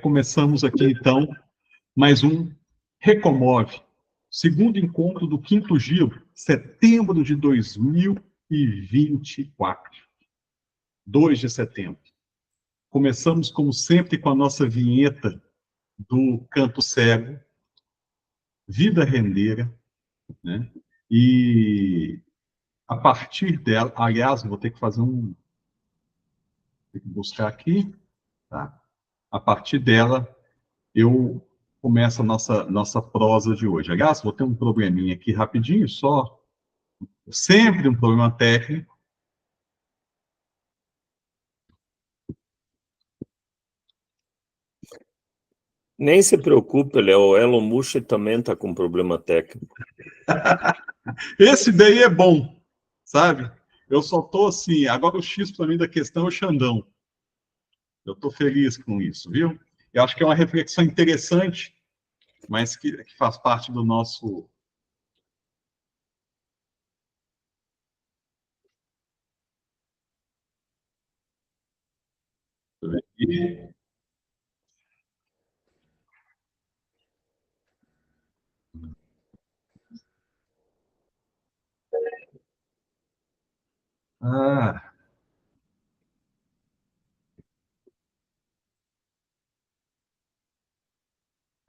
Começamos aqui, então, mais um Recomove, segundo encontro do quinto giro, setembro de 2024, 2 de setembro. Começamos, como sempre, com a nossa vinheta do Canto Cego, Vida Rendeira, né? E a partir dela, aliás, vou ter que fazer tem que buscar aqui, tá? A partir dela, eu começo a nossa prosa de hoje. Aliás, vou ter um probleminha aqui rapidinho, só sempre um problema técnico. Nem se preocupe, Léo, o Elon Musk também está com problema técnico. Esse daí é bom, sabe? Eu só estou assim, agora o X para mim da questão é o Xandão. Eu estou feliz com isso, viu? Eu acho que é uma reflexão interessante, mas que faz parte do nosso... E...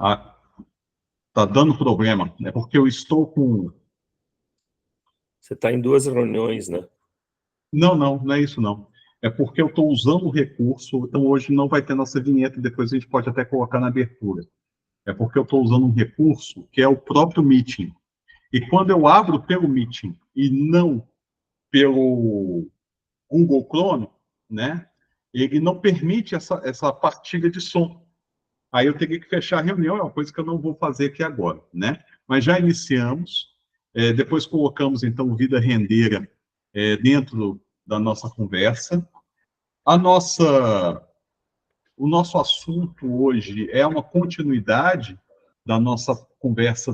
Ah, tá dando problema. É porque eu estou com... Você está em 2 reuniões, né? Não é isso não. É porque eu estou usando o recurso, então hoje não vai ter nossa vinheta, depois a gente pode até colocar na abertura. É porque eu estou usando um recurso que é o próprio Meeting. E quando eu abro pelo Meeting e não pelo Google Chrome, né, ele não permite essa partilha de som. Aí eu teria que fechar a reunião, é uma coisa que eu não vou fazer aqui agora, né? Mas já iniciamos, depois colocamos, então, Vida Rendeira dentro da nossa conversa. O nosso assunto hoje é uma continuidade da nossa conversa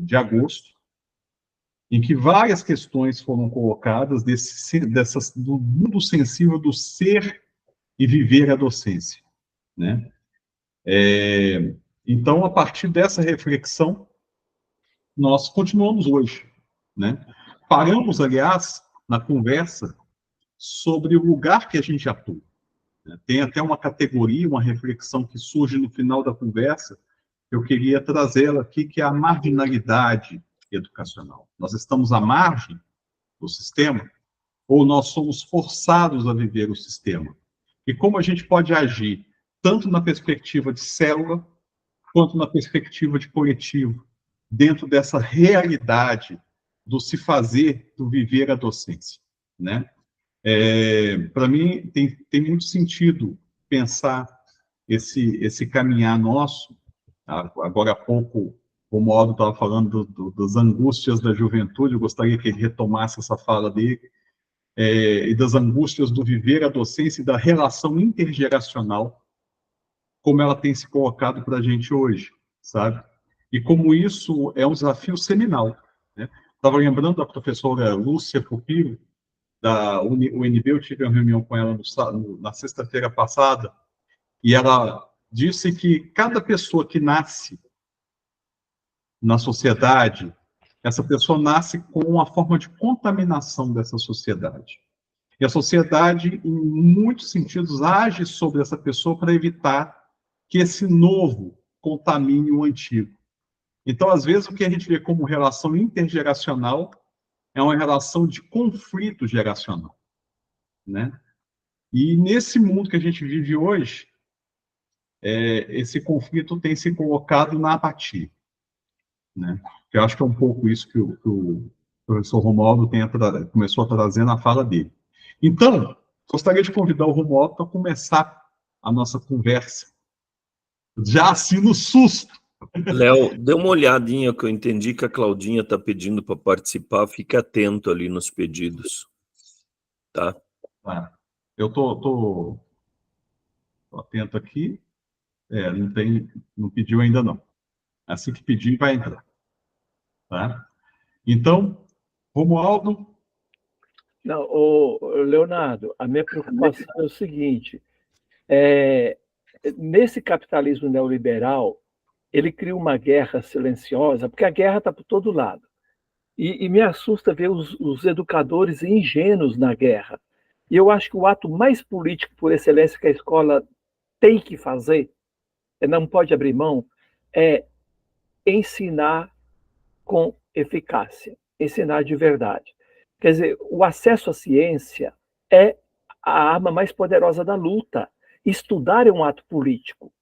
de agosto, em que várias questões foram colocadas do mundo sensível do ser e viver a docência, né? Então, a partir dessa reflexão, nós continuamos hoje, né? Paramos, aliás, na conversa sobre o lugar que a gente atua. Tem até uma categoria, uma reflexão que surge no final da conversa, que eu queria trazê-la aqui, que é a marginalidade educacional. Nós estamos à margem do sistema, ou nós somos forçados a viver o sistema? E como a gente pode agir, tanto na perspectiva de célula, quanto na perspectiva de coletivo, dentro dessa realidade do se fazer, do viver a docência, né? Para mim, tem muito sentido pensar esse caminhar nosso. Agora há pouco, o Modo estava falando das angústias da juventude, eu gostaria que ele retomasse essa fala dele, e das angústias do viver a docência e da relação intergeracional, como ela tem se colocado para a gente hoje, sabe? E como isso é um desafio seminal, né? Estava lembrando da professora Lúcia Pupilo, da UNB, eu tive uma reunião com ela na sexta-feira passada, e ela disse que cada pessoa que nasce na sociedade, essa pessoa nasce com uma forma de contaminação dessa sociedade. E a sociedade, em muitos sentidos, age sobre essa pessoa para evitar que esse novo contamine o antigo. Então, às vezes, o que a gente vê como relação intergeracional é uma relação de conflito geracional, né? E nesse mundo que a gente vive hoje, esse conflito tem se colocado na apatia, né? Eu acho que é um pouco isso que o professor Romualdo começou a trazer na fala dele. Então, gostaria de convidar o Romualdo para começar a nossa conversa, já assim no susto. Léo, dê uma olhadinha que eu entendi que a Claudinha está pedindo para participar, fique atento ali nos pedidos, tá? Eu tô atento aqui, não pediu ainda não. Assim que pedir, vai entrar. Tá? Então, Romualdo. Não, Leonardo, a minha preocupação é o seguinte, nesse capitalismo neoliberal, ele cria uma guerra silenciosa, porque a guerra está por todo lado. E me assusta ver os educadores ingênuos na guerra. E eu acho que o ato mais político por excelência que a escola tem que fazer, não pode abrir mão, é ensinar com eficácia, ensinar de verdade. Quer dizer, o acesso à ciência é a arma mais poderosa da luta. Estudar é um ato político.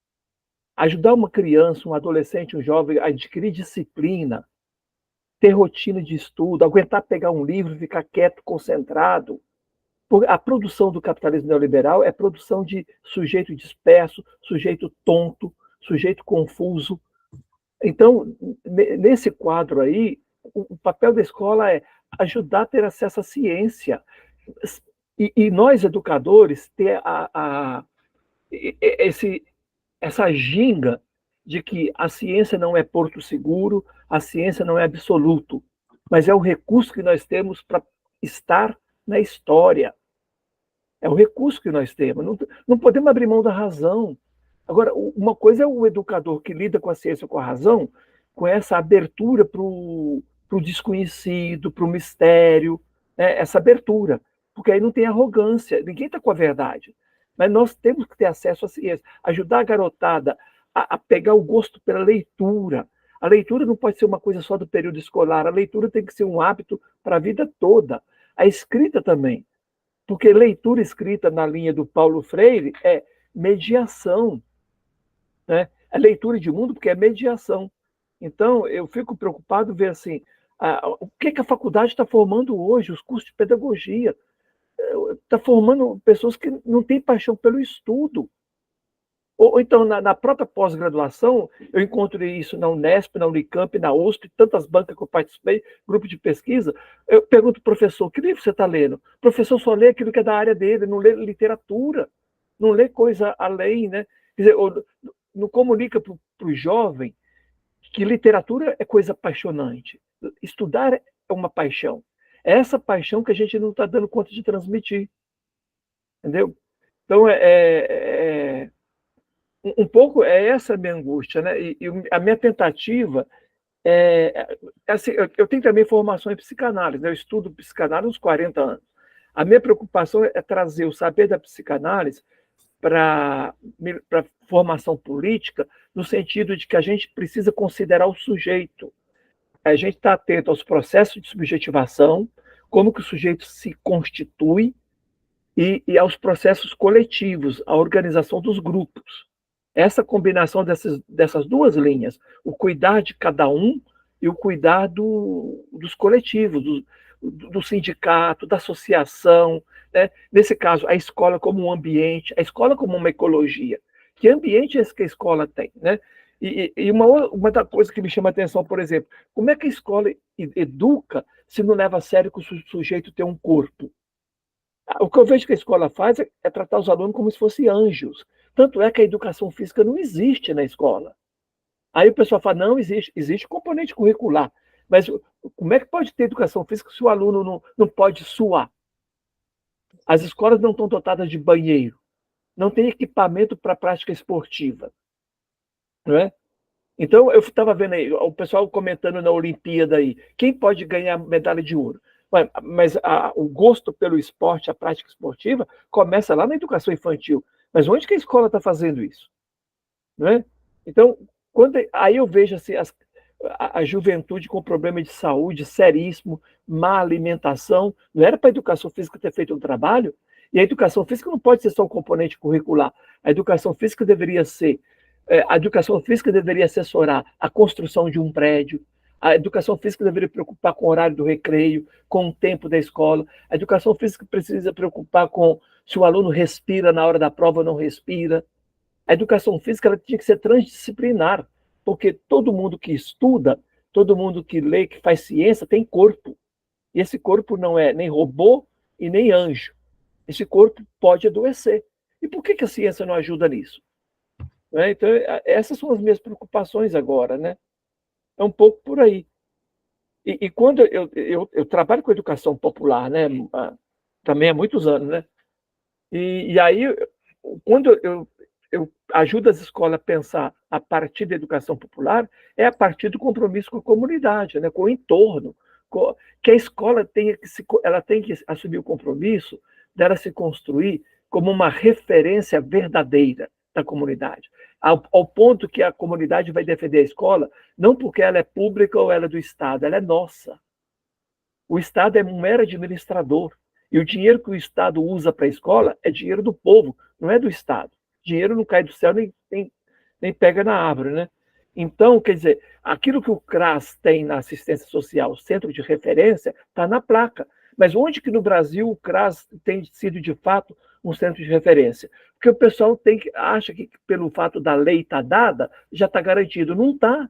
Ajudar uma criança, um adolescente, um jovem a adquirir disciplina, ter rotina de estudo, aguentar pegar um livro, ficar quieto, concentrado. A produção do capitalismo neoliberal é produção de sujeito disperso, sujeito tonto, sujeito confuso. Então, nesse quadro aí, o papel da escola é ajudar a ter acesso à ciência. E nós, educadores, ter essa ginga de que a ciência não é porto seguro, a ciência não é absoluto, mas é o recurso que nós temos para estar na história. É o recurso que nós temos. Não podemos abrir mão da razão. Agora, uma coisa é o educador que lida com a ciência, com a razão, com essa abertura para o desconhecido, para o mistério, né? Essa abertura. Porque aí não tem arrogância, ninguém está com a verdade. Mas nós temos que ter acesso à ciência, ajudar a garotada a pegar o gosto pela leitura. A leitura não pode ser uma coisa só do período escolar, a leitura tem que ser um hábito para a vida toda. A escrita também, porque leitura e escrita na linha do Paulo Freire é mediação, né? É leitura de mundo porque é mediação. Então, eu fico preocupado ver assim, o que a faculdade está formando hoje, os cursos de pedagogia. Está formando pessoas que não têm paixão pelo estudo. Ou então, na própria pós-graduação, eu encontro isso na Unesp, na Unicamp, na USP, tantas bancas que eu participei, grupo de pesquisa. Eu pergunto ao professor, que livro você está lendo? O professor só lê aquilo que é da área dele, não lê literatura, não lê coisa além, né? Quer dizer, não comunica para o jovem que literatura é coisa apaixonante. Estudar é uma paixão. É essa paixão que a gente não está dando conta de transmitir. Entendeu? Então, um pouco é essa a minha angústia, né? E a minha tentativa assim, eu tenho também formação em psicanálise, né? Eu estudo psicanálise há uns 40 anos. A minha preocupação é trazer o saber da psicanálise para formação política, no sentido de que a gente precisa considerar o sujeito. A gente está atento aos processos de subjetivação, como que o sujeito se constitui, e aos processos coletivos, a organização dos grupos. Essa combinação dessas duas linhas, o cuidar de cada um e o cuidar dos coletivos, do sindicato, da associação, né? Nesse caso, a escola como um ambiente, a escola como uma ecologia. Que ambiente é esse que a escola tem, né? E uma da coisa que me chama a atenção, por exemplo, como é que a escola educa se não leva a sério que o sujeito tem um corpo? O que eu vejo que a escola faz é tratar os alunos como se fossem anjos. Tanto é que a educação física não existe na escola. Aí o pessoal fala, não, existe componente curricular. Mas como é que pode ter educação física se o aluno não pode suar? As escolas não estão dotadas de banheiro. Não tem equipamento para prática esportiva. Não é? Então, eu estava vendo aí, o pessoal comentando na Olimpíada aí, quem pode ganhar medalha de ouro? Mas o gosto pelo esporte, a prática esportiva, começa lá na educação infantil. Mas onde que a escola está fazendo isso? Não é? Então, aí eu vejo assim, a juventude com problema de saúde seríssimo, má alimentação. Não era para a educação física ter feito um trabalho? E a educação física não pode ser só um componente curricular. A educação física deveria assessorar a construção de um prédio. A educação física deveria preocupar com o horário do recreio, com o tempo da escola. A educação física precisa preocupar com se o aluno respira na hora da prova ou não respira. A educação física ela tinha que ser transdisciplinar, porque todo mundo que estuda, todo mundo que lê, que faz ciência, tem corpo. E esse corpo não é nem robô e nem anjo. Esse corpo pode adoecer. E por que a ciência não ajuda nisso? Então, essas são as minhas preocupações agora, né? É um pouco por aí. E quando eu trabalho com educação popular, né? Também há muitos anos, né? E aí, quando eu ajudo as escolas a pensar a partir da educação popular, é a partir do compromisso com a comunidade, né, com o entorno, que a escola ela tem que assumir o compromisso dela se construir como uma referência verdadeira da comunidade, ao ponto que a comunidade vai defender a escola, não porque ela é pública ou ela é do Estado, ela é nossa. O Estado é um mero administrador, e o dinheiro que o Estado usa para a escola é dinheiro do povo, não é do Estado. Dinheiro não cai do céu nem pega na árvore, né? Então, quer dizer, aquilo que o CRAS tem na assistência social, centro de referência, está na placa. Mas onde que no Brasil o CRAS tem sido, de fato, um centro de referência? Porque o pessoal acha que, pelo fato da lei estar dada, já está garantido. Não está.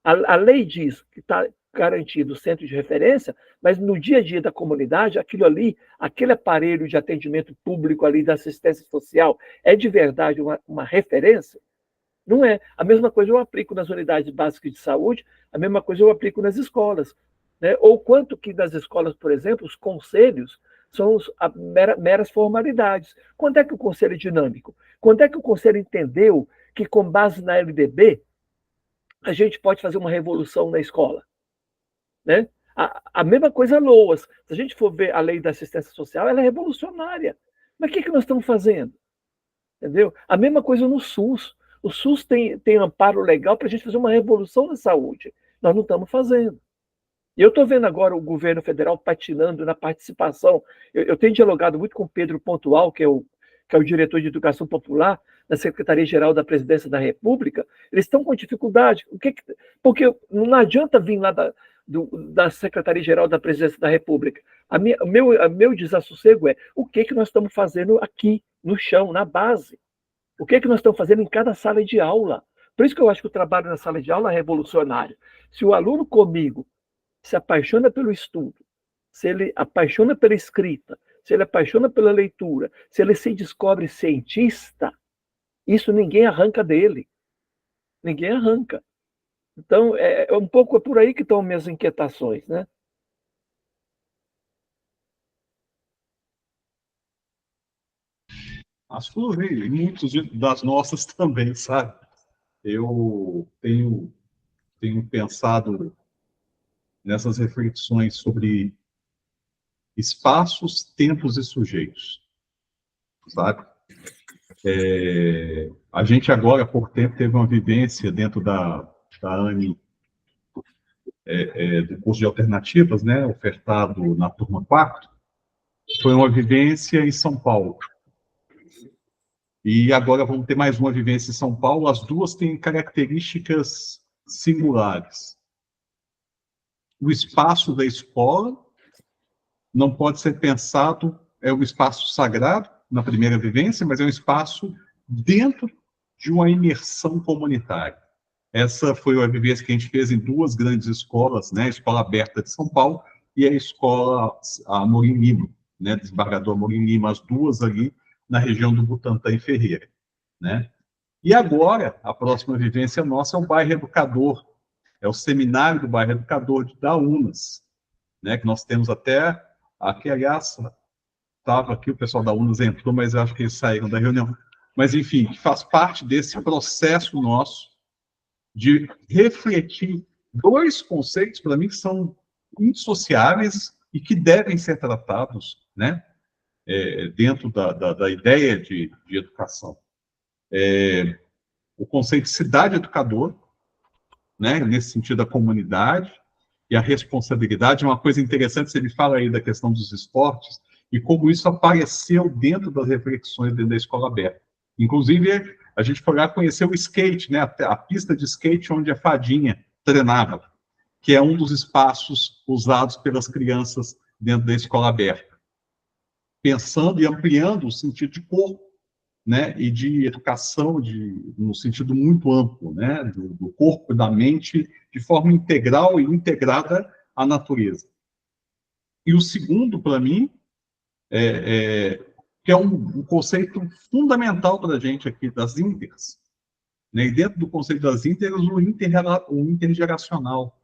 A lei diz que está garantido o centro de referência, mas no dia a dia da comunidade, aquilo ali, aquele aparelho de atendimento público ali da assistência social, é de verdade uma referência? Não é. A mesma coisa eu aplico nas unidades básicas de saúde, a mesma coisa eu aplico nas escolas. Né? Ou quanto que nas escolas, por exemplo, os conselhos são meras formalidades. Quando é que o conselho é dinâmico? Quando é que o conselho entendeu que, com base na LDB, a gente pode fazer uma revolução na escola? Né? A mesma coisa a LOAS. Se a gente for ver a lei da assistência social, ela é revolucionária. Mas o que nós estamos fazendo? Entendeu? A mesma coisa no SUS. O SUS tem amparo legal para a gente fazer uma revolução na saúde. Nós não estamos fazendo. E eu estou vendo agora o governo federal patinando na participação. Eu tenho dialogado muito com o Pedro Pontual, que é o diretor de Educação Popular da Secretaria-Geral da Presidência da República. Eles estão com dificuldade. Porque não adianta vir lá da Secretaria-Geral da Presidência da República. O meu desassossego é o que nós estamos fazendo aqui, no chão, na base. O que nós estamos fazendo em cada sala de aula. Por isso que eu acho que o trabalho na sala de aula é revolucionário. Se o aluno comigo se apaixona pelo estudo, se ele apaixona pela escrita, se ele apaixona pela leitura, se ele se descobre cientista, isso ninguém arranca dele. Ninguém arranca. Então, é um pouco por aí que estão minhas inquietações, né? As suas e muitas das nossas também, sabe? Eu tenho pensado nessas reflexões sobre espaços, tempos e sujeitos, sabe? A gente agora, há pouco tempo, teve uma vivência dentro da ANE, do curso de alternativas, né, ofertado na turma 4, foi uma vivência em São Paulo. E agora vamos ter mais uma vivência em São Paulo, as duas têm características singulares. O espaço da escola não pode ser pensado, é um espaço sagrado, na primeira vivência, mas é um espaço dentro de uma imersão comunitária. Essa foi a vivência que a gente fez em duas grandes escolas, né? A Escola Aberta de São Paulo e a Escola Amorim Lima, né? Desembargador Amorim Lima, as duas ali na região do Butantã e Ferreira, né? E agora, a próxima vivência nossa é o Bairro Educador, é o seminário do Bairro Educador da UNAS, né? Que nós temos até, aqui, aliás, estava aqui, o pessoal da UNAS entrou, mas eu acho que eles saíram da reunião. Mas, enfim, que faz parte desse processo nosso de refletir dois conceitos, para mim, que são indissociáveis e que devem ser tratados, né, dentro da ideia de educação. O conceito de cidade educadora, né, nesse sentido da comunidade e a responsabilidade. É uma coisa interessante, você me fala aí da questão dos esportes e como isso apareceu dentro das reflexões dentro da escola aberta. Inclusive, a gente foi lá conhecer o skate, né, a pista de skate onde a Fadinha treinava, que é um dos espaços usados pelas crianças dentro da escola aberta. Pensando e ampliando o sentido de corpo, né, e de educação no sentido muito amplo, né, do corpo e da mente, de forma integral e integrada à natureza. E o segundo, para mim, que é um conceito fundamental para a gente aqui, das inters. Né? E dentro do conceito das inters, o intergeracional,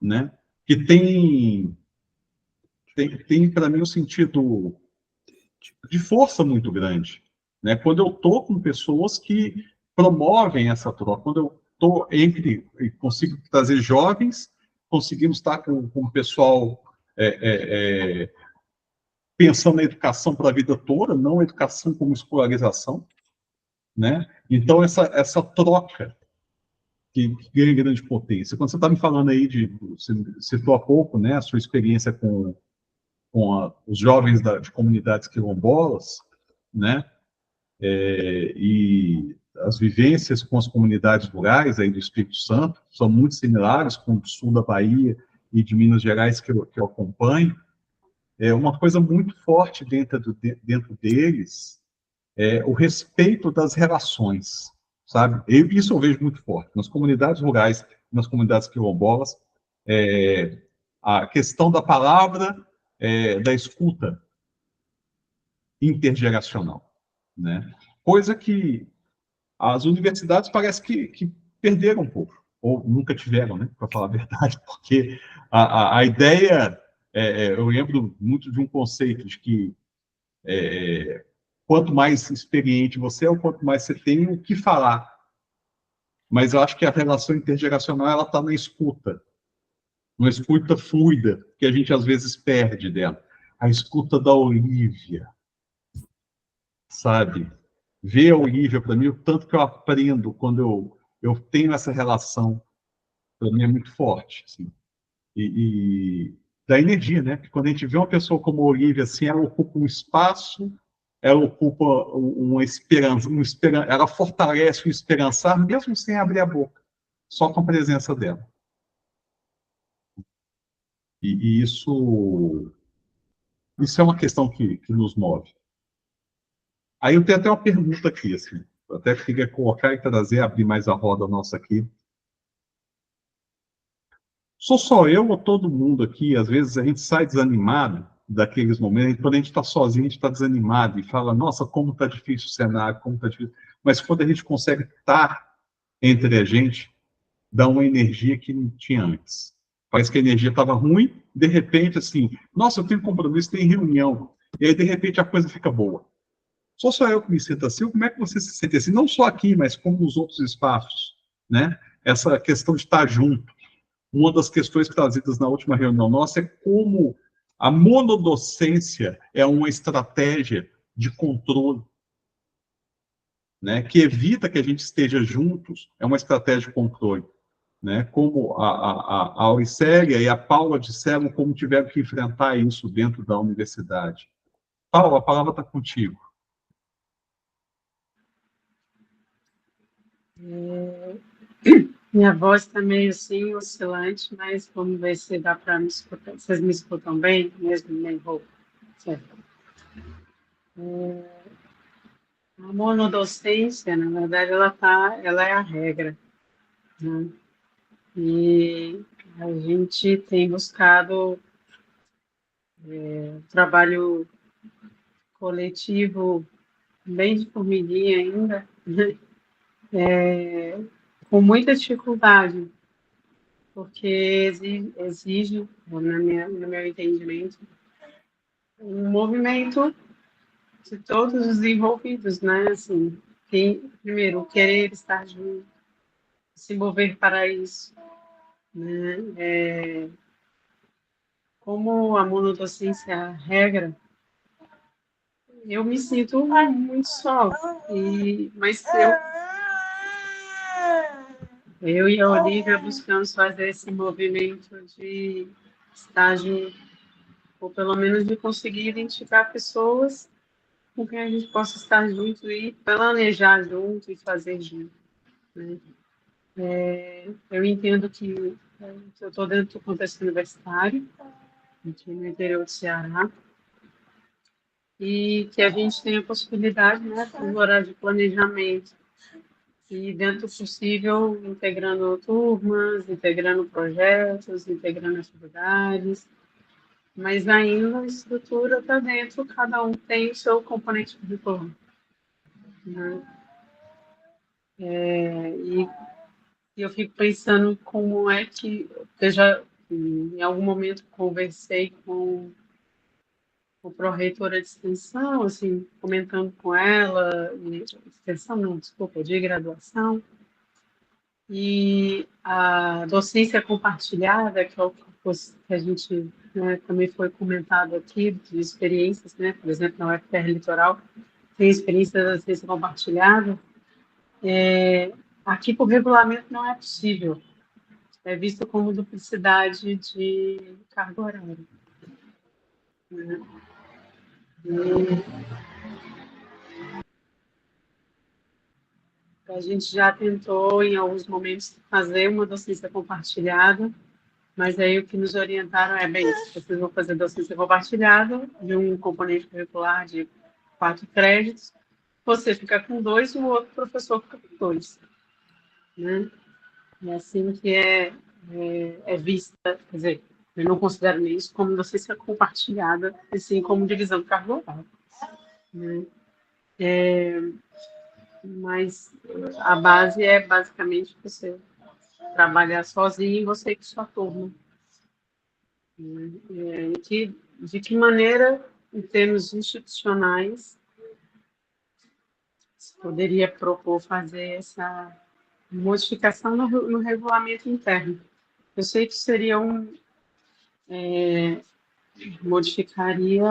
né? Que tem para mim um sentido de força muito grande. né? Quando eu estou com pessoas que promovem essa troca, quando eu estou entre e consigo trazer jovens, conseguimos estar com o pessoal pensando na educação para a vida toda, não a educação como escolarização, né? Então, essa troca que ganha grande potência. Quando você está me falando aí você citou há pouco, né, a sua experiência com os jovens de comunidades quilombolas, né, e as vivências com as comunidades rurais aí do Espírito Santo são muito similares com o sul da Bahia e de Minas Gerais que eu acompanho. É uma coisa muito forte dentro deles, o respeito das relações, sabe? Isso eu vejo muito forte. Nas comunidades rurais, nas comunidades quilombolas, a questão da palavra, da escuta intergeracional, né? Coisa que as universidades parece que perderam um pouco, ou nunca tiveram, né? Para falar a verdade, porque a ideia, eu lembro muito de um conceito de que quanto mais experiente você é, ou quanto mais você tem o que falar. Mas eu acho que a relação intergeracional ela está na escuta, uma escuta fluida, que a gente às vezes perde dela. A escuta da Olívia, sabe? Ver a Olívia, para mim, o tanto que eu aprendo quando eu tenho essa relação, para mim é muito forte. Assim. E da energia, né? Porque quando a gente vê uma pessoa como a Olívia, assim, ela ocupa um espaço, ela ocupa uma esperança, ela fortalece o esperançar, mesmo sem abrir a boca, só com a presença dela. E isso é uma questão que nos move. Aí eu tenho até uma pergunta aqui, assim, eu até queria colocar e trazer, abrir mais a roda nossa aqui. Sou só eu ou todo mundo aqui? Às vezes a gente sai desanimado daqueles momentos, quando a gente está sozinho, a gente está desanimado e fala, nossa, como está difícil o cenário, como está difícil. Mas quando a gente consegue estar entre a gente, dá uma energia que não tinha antes. Parece que a energia estava ruim, de repente, assim, nossa, eu tenho compromisso, tem reunião. E aí, de repente, a coisa fica boa. Só eu que me sinto assim, como é que você se sente assim? Não só aqui, mas como nos outros espaços, né? Essa questão de estar junto. Uma das questões trazidas na última reunião nossa é como a monodocência é uma estratégia de controle, né? Que evita que a gente esteja juntos, é uma estratégia de controle. Né, como a Auricélia e a Paula disseram como tiveram que enfrentar isso dentro da universidade. Paula, a palavra está contigo. Minha voz está meio assim, oscilante, mas vamos ver se dá para me escutar. Vocês me escutam bem? Mesmo nem roupa. Certo. A monodocência, na verdade, ela é a regra, né? E a gente tem buscado trabalho coletivo bem de formiguinha ainda, né? Com muita dificuldade, porque exige no meu entendimento, um movimento de todos os envolvidos, né? Assim, primeiro, querer estar junto, se mover para isso, né? Como a monodocência é a regra, eu me sinto muito só. Mas eu e a Olivia buscamos fazer esse movimento de estar junto, ou pelo menos de conseguir identificar pessoas com quem a gente possa estar junto e planejar junto e fazer junto, né? Eu entendo que eu estou dentro do contexto universitário, aqui no interior do Ceará, e que a gente tem a possibilidade, né, por horário de planejamento, e dentro do possível, integrando turmas, integrando projetos, integrando atividades, mas ainda a estrutura está dentro, cada um tem o seu componente curricular, né? E eu fico pensando como é que eu já, em algum momento, conversei com o pró-reitora de extensão, assim, comentando com ela, extensão não, desculpa, de graduação, e a docência compartilhada, que é o que a gente, né, também foi comentado aqui, de experiências, né, por exemplo, na UFR Litoral, tem experiência da docência compartilhada, aqui por regulamento não é possível, é visto como duplicidade de carga horária. Né? A gente já tentou, em alguns momentos, fazer uma docência compartilhada, mas aí o que nos orientaram é, bem, vocês vão fazer docência compartilhada de um componente curricular de 4 créditos, você fica com 2 e o outro professor fica com 2. Né? É assim que é vista, quer dizer, eu não considero isso como docência compartilhada, assim como divisão de carga horária. Né? Mas a base é basicamente você trabalhar sozinho e você com sua turma. De que maneira, em termos institucionais, se poderia propor fazer essa modificação no regulamento interno? Eu sei que seria modificaria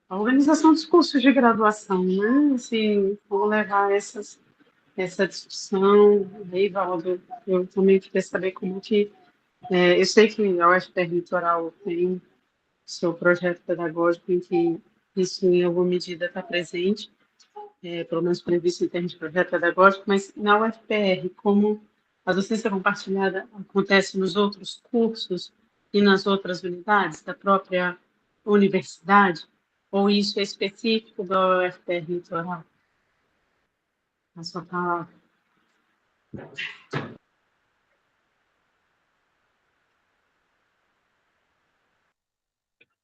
a organização dos cursos de graduação, né? Assim, vou levar essa discussão. Aí, Valdo, eu também queria saber como que... eu sei que a UFR Litoral tem seu projeto pedagógico em que isso, em alguma medida, está presente, pelo menos previsto em termos de projeto pedagógico, mas na UFPR, como a docência compartilhada acontece nos outros cursos e nas outras unidades da própria universidade, ou isso é específico da UFPR Litoral? A sua palavra.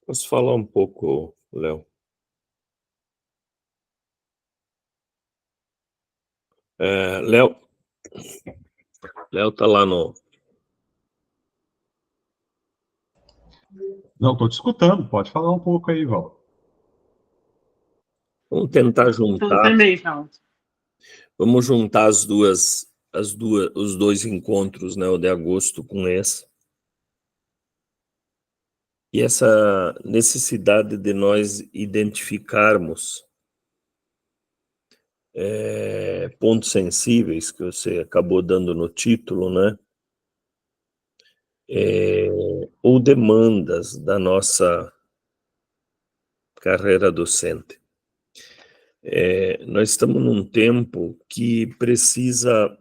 Posso falar um pouco, Léo? Léo está lá no... Não, estou te escutando, pode falar um pouco aí, Val. Vamos tentar Então, juntar. também, Valdo. Vamos juntar os dois encontros, né, o de agosto com esse. E essa necessidade de nós identificarmos pontos sensíveis, que você acabou dando no título, né? Ou demandas da nossa carreira docente. Nós estamos num tempo que precisa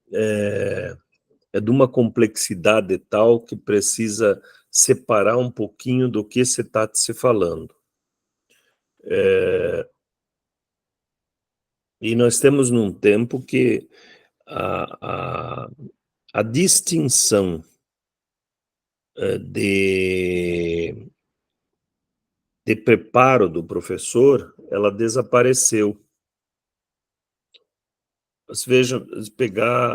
de uma complexidade tal que precisa separar um pouquinho do que se está se falando. E nós temos num tempo que a distinção de preparo do professor, ela desapareceu. Mas veja,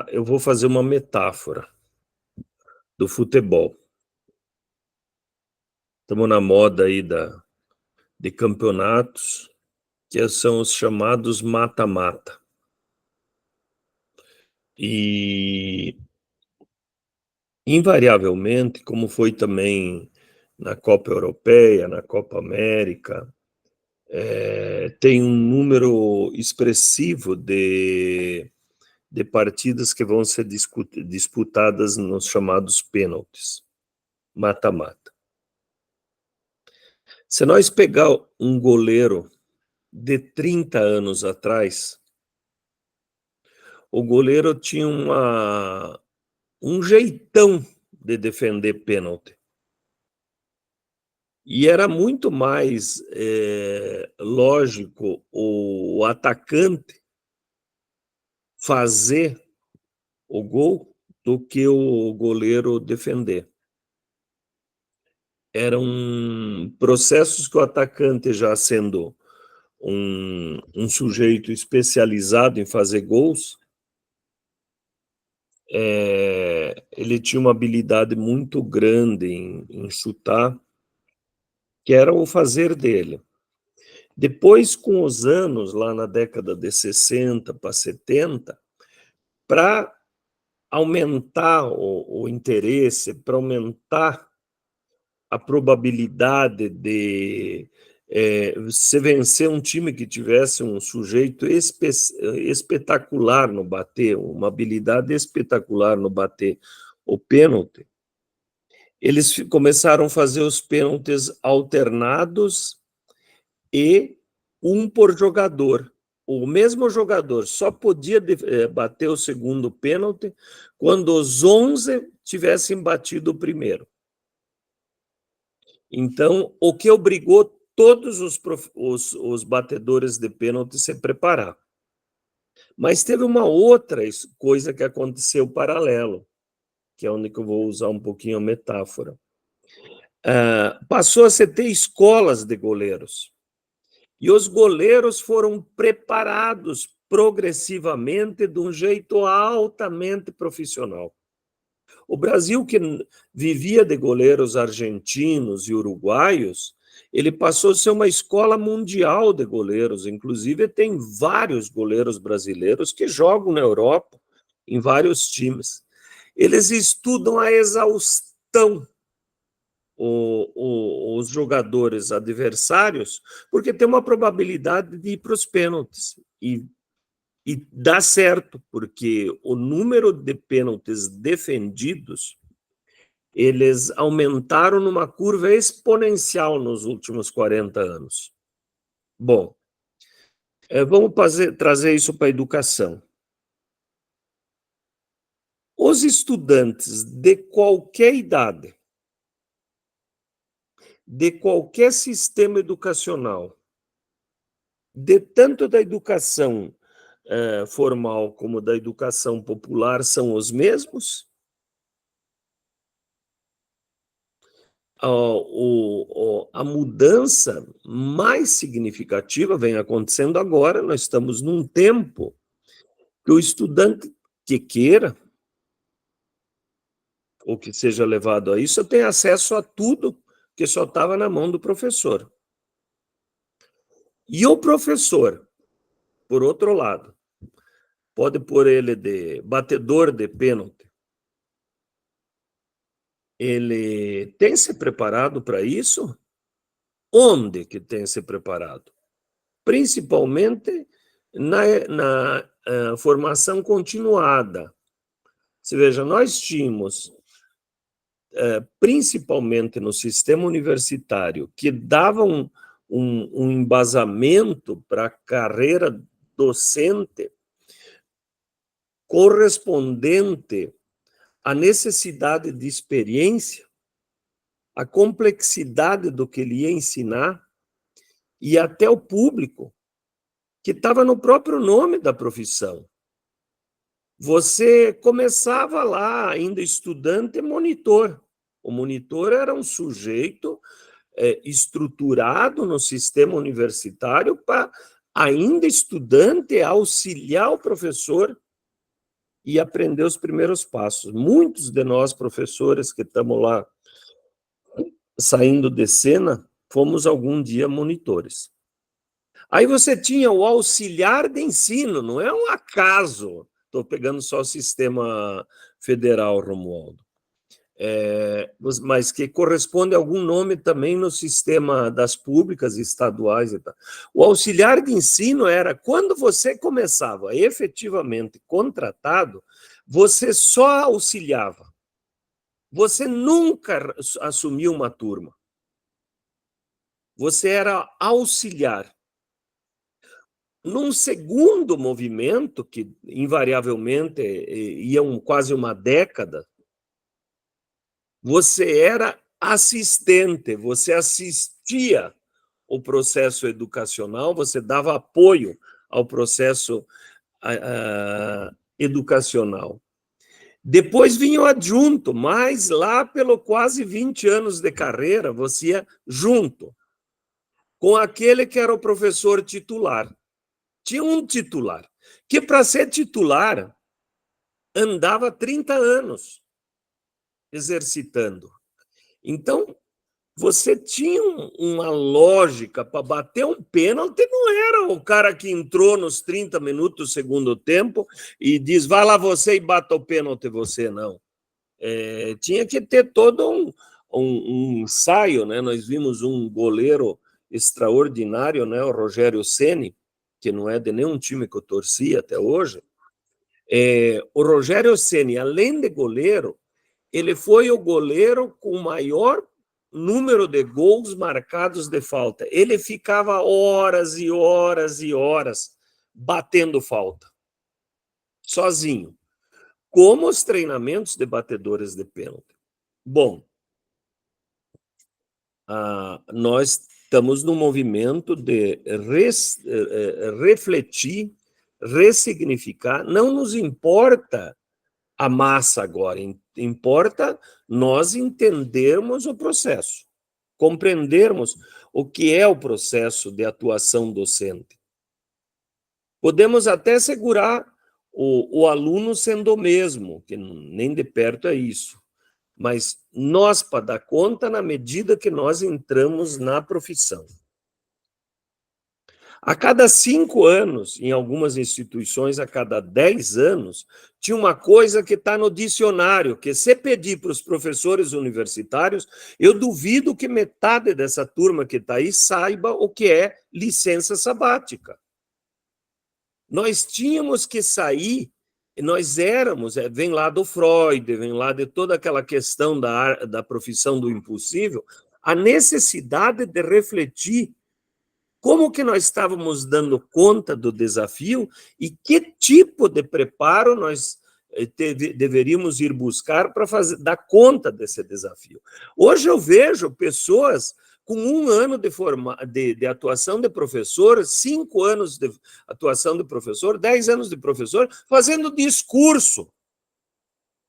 eu vou fazer uma metáfora do futebol. Estamos na moda aí de campeonatos, que são os chamados mata-mata. E, invariavelmente, como foi também na Copa Europeia, na Copa América, tem um número expressivo de partidas que vão ser disputadas nos chamados pênaltis, mata-mata. Se nós pegar um goleiro de 30 anos atrás, o goleiro tinha um jeitão de defender pênalti. E era muito mais lógico o atacante fazer o gol do que o goleiro defender. Eram processos que o atacante, já sendo um sujeito especializado em fazer gols, ele tinha uma habilidade muito grande em chutar, que era o fazer dele. Depois, com os anos, lá na década de 60 para 70, para aumentar o interesse, para aumentar a probabilidade de se vencer um time que tivesse um sujeito espetacular no bater, uma habilidade espetacular no bater o pênalti, eles começaram a fazer os pênaltis alternados e um por jogador. O mesmo jogador só podia bater o segundo pênalti quando os 11 tivessem batido o primeiro. Então, o que obrigou todos os batedores de pênalti a se preparar. Mas teve uma outra coisa que aconteceu paralelo, que é onde que eu vou usar um pouquinho a metáfora. Passou a se ter escolas de goleiros. E os goleiros foram preparados progressivamente de um jeito altamente profissional. O Brasil, que vivia de goleiros argentinos e uruguaios, ele passou a ser uma escola mundial de goleiros. Inclusive, tem vários goleiros brasileiros que jogam na Europa, em vários times. Eles estudam a exaustão os jogadores adversários, porque tem uma probabilidade de ir para os pênaltis. E dá certo, porque o número de pênaltis defendidos, eles aumentaram numa curva exponencial nos últimos 40 anos. Bom, vamos trazer isso para a educação. Os estudantes de qualquer idade, de qualquer sistema educacional, tanto da educação formal como da educação popular, são os mesmos? A mudança mais significativa vem acontecendo agora. Nós estamos num tempo que o estudante que queira, ou que seja levado a isso, tem acesso a tudo que só estava na mão do professor. E o professor, por outro lado, pode pôr ele de batedor de pênalti. Ele tem se preparado para isso? Onde que tem se preparado? Principalmente na formação continuada. Você veja, nós tínhamos, principalmente no sistema universitário, que dava um embasamento para a carreira docente correspondente à necessidade de experiência, à complexidade do que ele ia ensinar, e até o público, que estava no próprio nome da profissão. Você começava lá, ainda estudante, monitor. O monitor era um sujeito estruturado no sistema universitário para, ainda estudante, auxiliar o professor e aprender os primeiros passos. Muitos de nós, professores que estamos lá saindo de cena, fomos algum dia monitores. Aí você tinha o auxiliar de ensino, não é um acaso. Estou pegando só o sistema federal, Romualdo. Mas que corresponde a algum nome também no sistema das públicas, estaduais e tal. O auxiliar de ensino era quando você começava efetivamente contratado, você só auxiliava. Você nunca assumiu uma turma. Você era auxiliar. Num segundo movimento, que invariavelmente ia quase uma década, você era assistente, você assistia o processo educacional, você dava apoio ao processo educacional. Depois vinha o adjunto, mas lá pelo quase 20 anos de carreira, você ia junto com aquele que era o professor titular. Tinha um titular, que para ser titular andava 30 anos exercitando. Então, você tinha uma lógica para bater um pênalti, não era o cara que entrou nos 30 minutos do segundo tempo e diz, vai lá você e bata o pênalti você, não. Tinha que ter todo um ensaio, né? Nós vimos um goleiro extraordinário, né? O Rogério Ceni, que não é de nenhum time que eu torci até hoje. O Rogério Ceni, além de goleiro, ele foi o goleiro com o maior número de gols marcados de falta. Ele ficava horas e horas e horas batendo falta, sozinho, como os treinamentos de batedores de pênalti. Bom, nós estamos no movimento de refletir, ressignificar. Não nos importa a massa agora, importa nós entendermos o processo, compreendermos o que é o processo de atuação docente. Podemos até segurar o aluno sendo o mesmo, que nem de perto é isso, mas nós, para dar conta, na medida que nós entramos na profissão. A cada 5 anos, em algumas instituições, a cada 10 anos, tinha uma coisa que está no dicionário, que se pedir para os professores universitários, eu duvido que metade dessa turma que está aí saiba o que é licença sabática. Nós tínhamos que sair, nós éramos, vem lá do Freud, vem lá de toda aquela questão da profissão do impossível, a necessidade de refletir como que nós estávamos dando conta do desafio e que tipo de preparo nós deveríamos ir buscar para dar conta desse desafio. Hoje eu vejo pessoas com 1 ano de atuação de professor, 5 anos de atuação de professor, 10 anos de professor, fazendo discurso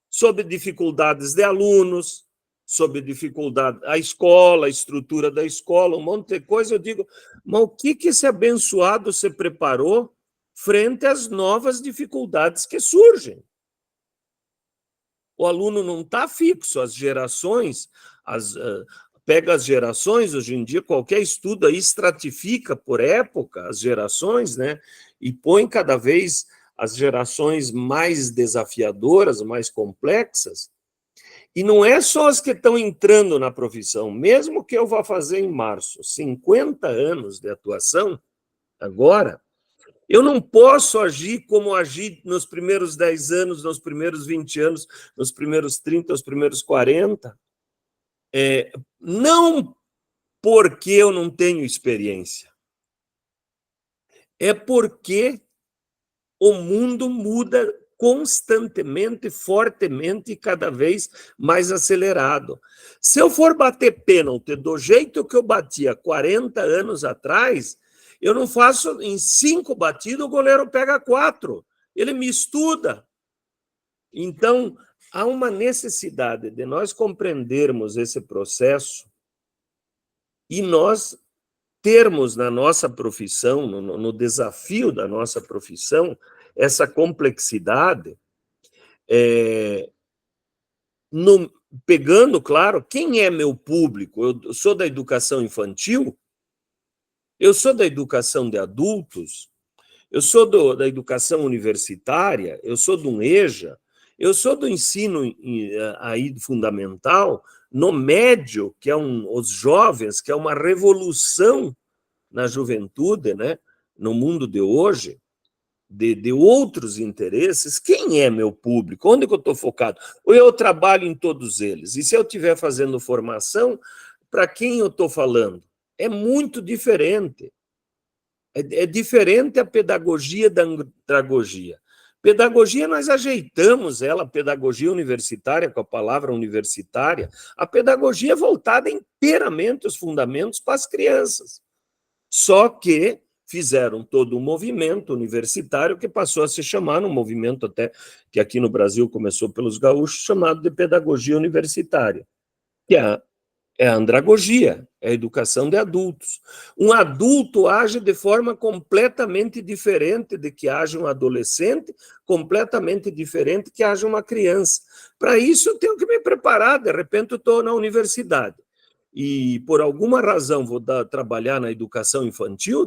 sobre dificuldades de alunos, sobre dificuldade, a escola, a estrutura da escola, um monte de coisa. Eu digo, mas o que esse abençoado se preparou frente às novas dificuldades que surgem? O aluno não está fixo, as gerações, pega as gerações, hoje em dia qualquer estudo aí estratifica por época as gerações, né? E põe cada vez as gerações mais desafiadoras, mais complexas. E não é só as que estão entrando na profissão, mesmo que eu vá fazer em março 50 anos de atuação, agora, eu não posso agir como agi nos primeiros 10 anos, nos primeiros 20 anos, nos primeiros 30, nos primeiros 40, não porque eu não tenho experiência, é porque o mundo muda constantemente, fortemente e cada vez mais acelerado. Se eu for bater pênalti do jeito que eu batia 40 anos atrás, eu não faço em 5 batidas, o goleiro pega 4. Ele me estuda. Então, há uma necessidade de nós compreendermos esse processo e nós termos na nossa profissão, no desafio da nossa profissão, essa complexidade, pegando, claro, quem é meu público? Eu sou da educação infantil, eu sou da educação de adultos, eu sou da educação universitária, eu sou do EJA, eu sou do ensino aí fundamental, no médio, que é os jovens, que é uma revolução na juventude, né? No mundo de hoje, de outros interesses. Quem é meu público? Onde que eu estou focado? Ou eu trabalho em todos eles? E se eu estiver fazendo formação, para quem eu estou falando? É muito diferente. É diferente a pedagogia da andragogia. Pedagogia, nós ajeitamos ela, pedagogia universitária, com a palavra universitária. A pedagogia é voltada inteiramente aos fundamentos para as crianças. Só que fizeram todo um movimento universitário que passou a se chamar, um movimento até que aqui no Brasil começou pelos gaúchos, chamado de pedagogia universitária, que é a andragogia, é a educação de adultos. Um adulto age de forma completamente diferente de que age um adolescente, completamente diferente que age uma criança. Para isso, eu tenho que me preparar. De repente, eu estou na universidade. e por alguma razão vou trabalhar na educação infantil,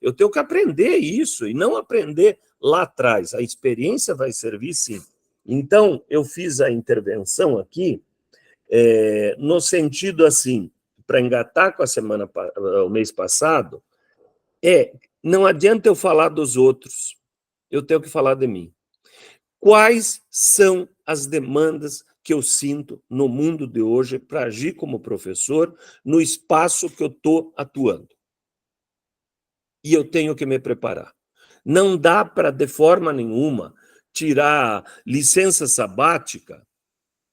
eu tenho que aprender isso, e não aprender lá atrás. A experiência vai servir, sim. Então, eu fiz a intervenção aqui no sentido assim, para engatar com o mês passado, não adianta eu falar dos outros, eu tenho que falar de mim. Quais são as demandas que eu sinto no mundo de hoje para agir como professor no espaço que eu estou atuando? E eu tenho que me preparar. Não dá para, de forma nenhuma, tirar licença sabática,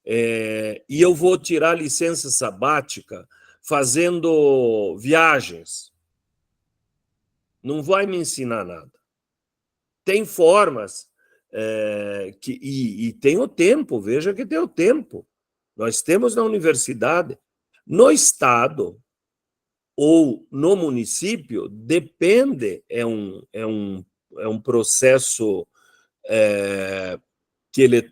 e eu vou tirar licença sabática fazendo viagens. Não vai me ensinar nada. Tem formas, e tem o tempo, veja que tem o tempo. Nós temos na universidade, no estado ou no município, depende, é um processo que ele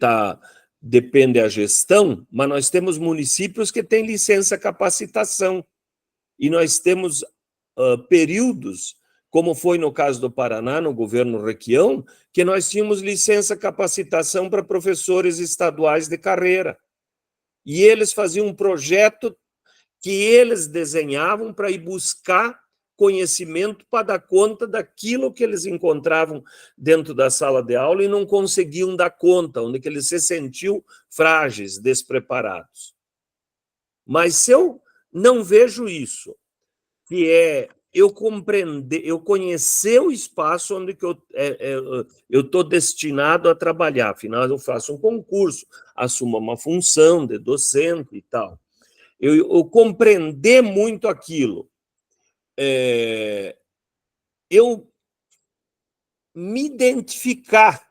depende da gestão, mas nós temos municípios que têm licença capacitação, e nós temos períodos, como foi no caso do Paraná, no governo Requião, que nós tínhamos licença capacitação para professores estaduais de carreira. E eles faziam um projeto que eles desenhavam para ir buscar conhecimento para dar conta daquilo que eles encontravam dentro da sala de aula e não conseguiam dar conta, onde que eles se sentiam frágeis, despreparados. Mas se eu não vejo isso, que eu compreender, eu conhecer o espaço onde que eu estou destinado a trabalhar, afinal eu faço um concurso, assumo uma função de docente e tal. Eu compreender muito aquilo, eu me identificar,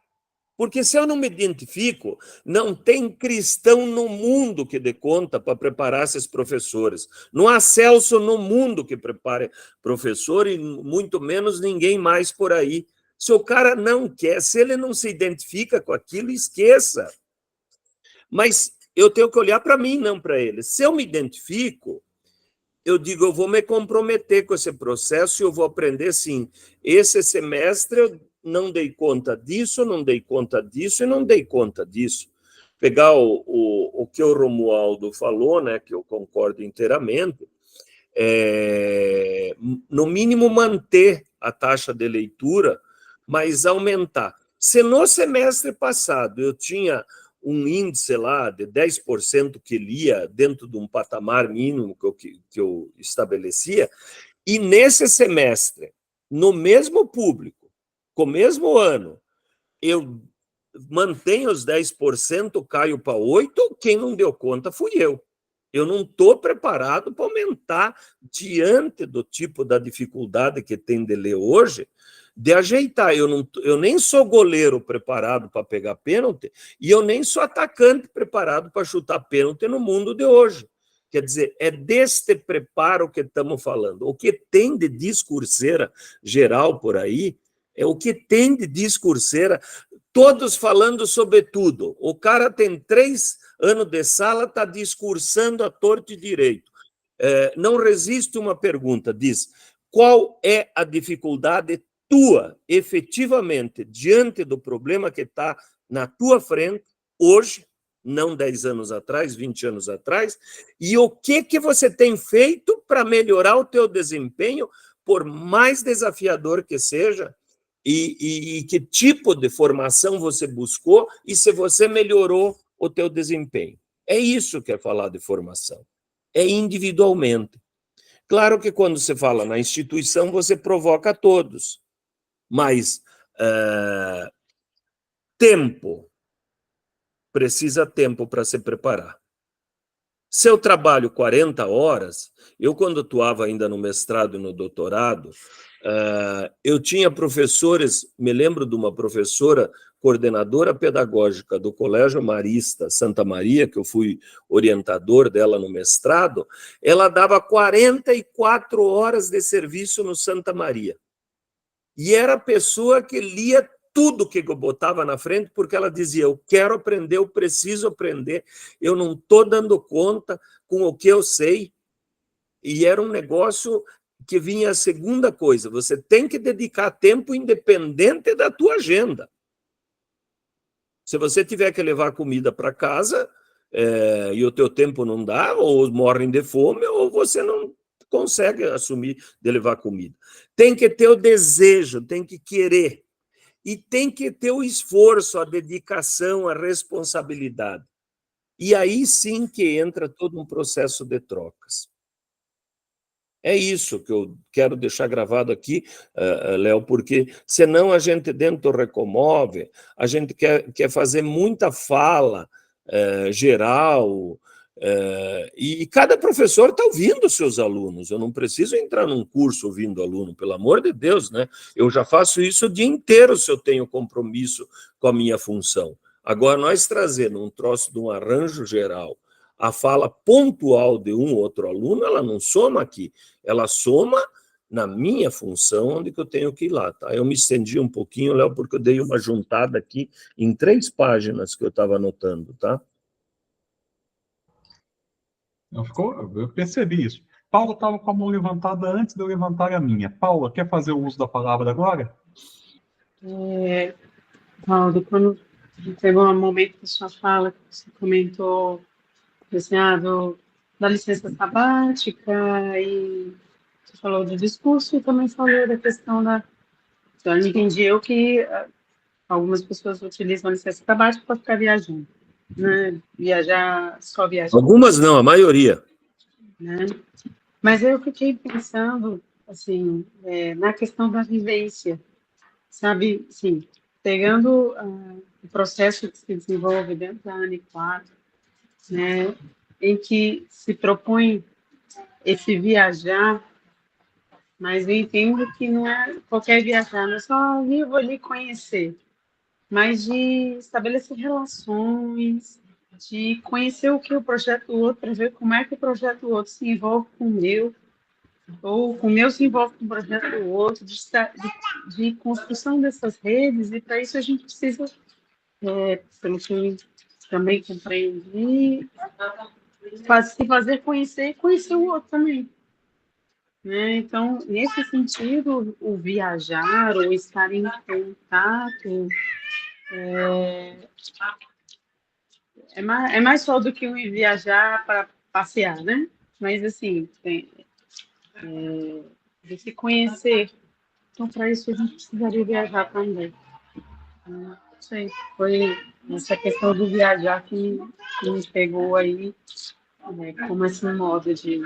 porque se eu não me identifico, não tem cristão no mundo que dê conta para preparar esses professores. Não há Celso no mundo que prepare professor, e muito menos ninguém mais por aí. Se o cara não quer, se ele não se identifica com aquilo, esqueça. Mas eu tenho que olhar para mim, não para ele. Se eu me identifico, eu digo, eu vou me comprometer com esse processo e eu vou aprender, sim. Esse semestre eu não dei conta disso, não dei conta disso e não dei conta disso. Pegar o que o Romualdo falou, né, que eu concordo inteiramente, no mínimo manter a taxa de leitura, mas aumentar. Se no semestre passado eu tinha um índice lá de 10% que lia dentro de um patamar mínimo que eu estabelecia, e nesse semestre, no mesmo público, com o mesmo ano, eu mantenho os 10%, caio para 8%, quem não deu conta fui eu. Eu não estou preparado para aumentar diante do tipo da dificuldade que tem de ler hoje, de ajeitar. Eu nem sou goleiro preparado para pegar pênalti e eu nem sou atacante preparado para chutar pênalti no mundo de hoje. Quer dizer, é deste preparo que estamos falando. O que tem de discurseira geral por aí, o que tem de discurseira, todos falando sobre tudo. O cara tem 3 anos de sala, está discursando a torto e direito. Não resiste uma pergunta, diz, qual é a dificuldade tua, efetivamente, diante do problema que está na tua frente, hoje, não 10 anos atrás, 20 anos atrás, e o que você tem feito para melhorar o teu desempenho, por mais desafiador que seja, e que tipo de formação você buscou, e se você melhorou o teu desempenho. É isso que é falar de formação. É individualmente. Claro que quando você fala na instituição, você provoca todos, mas tempo, precisa tempo para se preparar. Se eu trabalho 40 horas, eu quando atuava ainda no mestrado e no doutorado, eu tinha professores, me lembro de uma professora, coordenadora pedagógica do Colégio Marista Santa Maria, que eu fui orientador dela no mestrado, ela dava 44 horas de serviço no Santa Maria. E era a pessoa que lia tudo que eu botava na frente, porque ela dizia, eu quero aprender, eu preciso aprender, eu não estou dando conta com o que eu sei. E era um negócio que vinha a segunda coisa, você tem que dedicar tempo independente da tua agenda. Se você tiver que levar comida para casa, e o teu tempo não dá, ou morrem de fome, ou você não consegue assumir de levar comida. Tem que ter o desejo, tem que querer. E tem que ter o esforço, a dedicação, a responsabilidade. E aí sim que entra todo um processo de trocas. É isso que eu quero deixar gravado aqui, Léo, porque senão a gente dentro do Recomove, a gente quer fazer muita fala geral, e cada professor está ouvindo os seus alunos. Eu não preciso entrar num curso ouvindo aluno, pelo amor de Deus, né? Eu já faço isso o dia inteiro se eu tenho compromisso com a minha função. Agora, nós trazendo um troço de um arranjo geral, a fala pontual de um ou outro aluno, ela não soma aqui, ela soma na minha função, onde que eu tenho que ir lá, tá? Eu me estendi um pouquinho, Léo, porque eu dei uma juntada aqui em 3 páginas que eu estava anotando, tá? Eu percebi isso. Paula estava com a mão levantada antes de eu levantar a minha. Paula, quer fazer o uso da palavra agora? Paulo, quando chegou um momento da sua fala, que você comentou assim, da licença sabática, e você falou do discurso e também falou da questão da... Então, entendi eu que algumas pessoas utilizam a licença sabática para ficar viajando, né? Só viajar. Algumas não, a maioria. Né? Mas eu fiquei pensando, assim, na questão da vivência, sabe, sim, pegando o processo que se desenvolve dentro da ANI4, né, em que se propõe esse viajar, mas eu entendo que não é qualquer viajar, não é só vou ali conhecer, mas de estabelecer relações, de conhecer o que o projeto do outro, para ver como é que o projeto do outro se envolve com o meu, ou com o meu se envolve com o projeto do outro, de construção dessas redes, e para isso a gente precisa, pelo que eu também compreendi, se fazer conhecer e conhecer o outro também. Né? Então, nesse sentido, o viajar, ou estar em contato, é mais só do que o viajar para passear, né? Mas, assim, de se conhecer. Então, para isso, a gente precisaria viajar também. Não sei, foi essa questão do viajar que me pegou aí, como esse modo de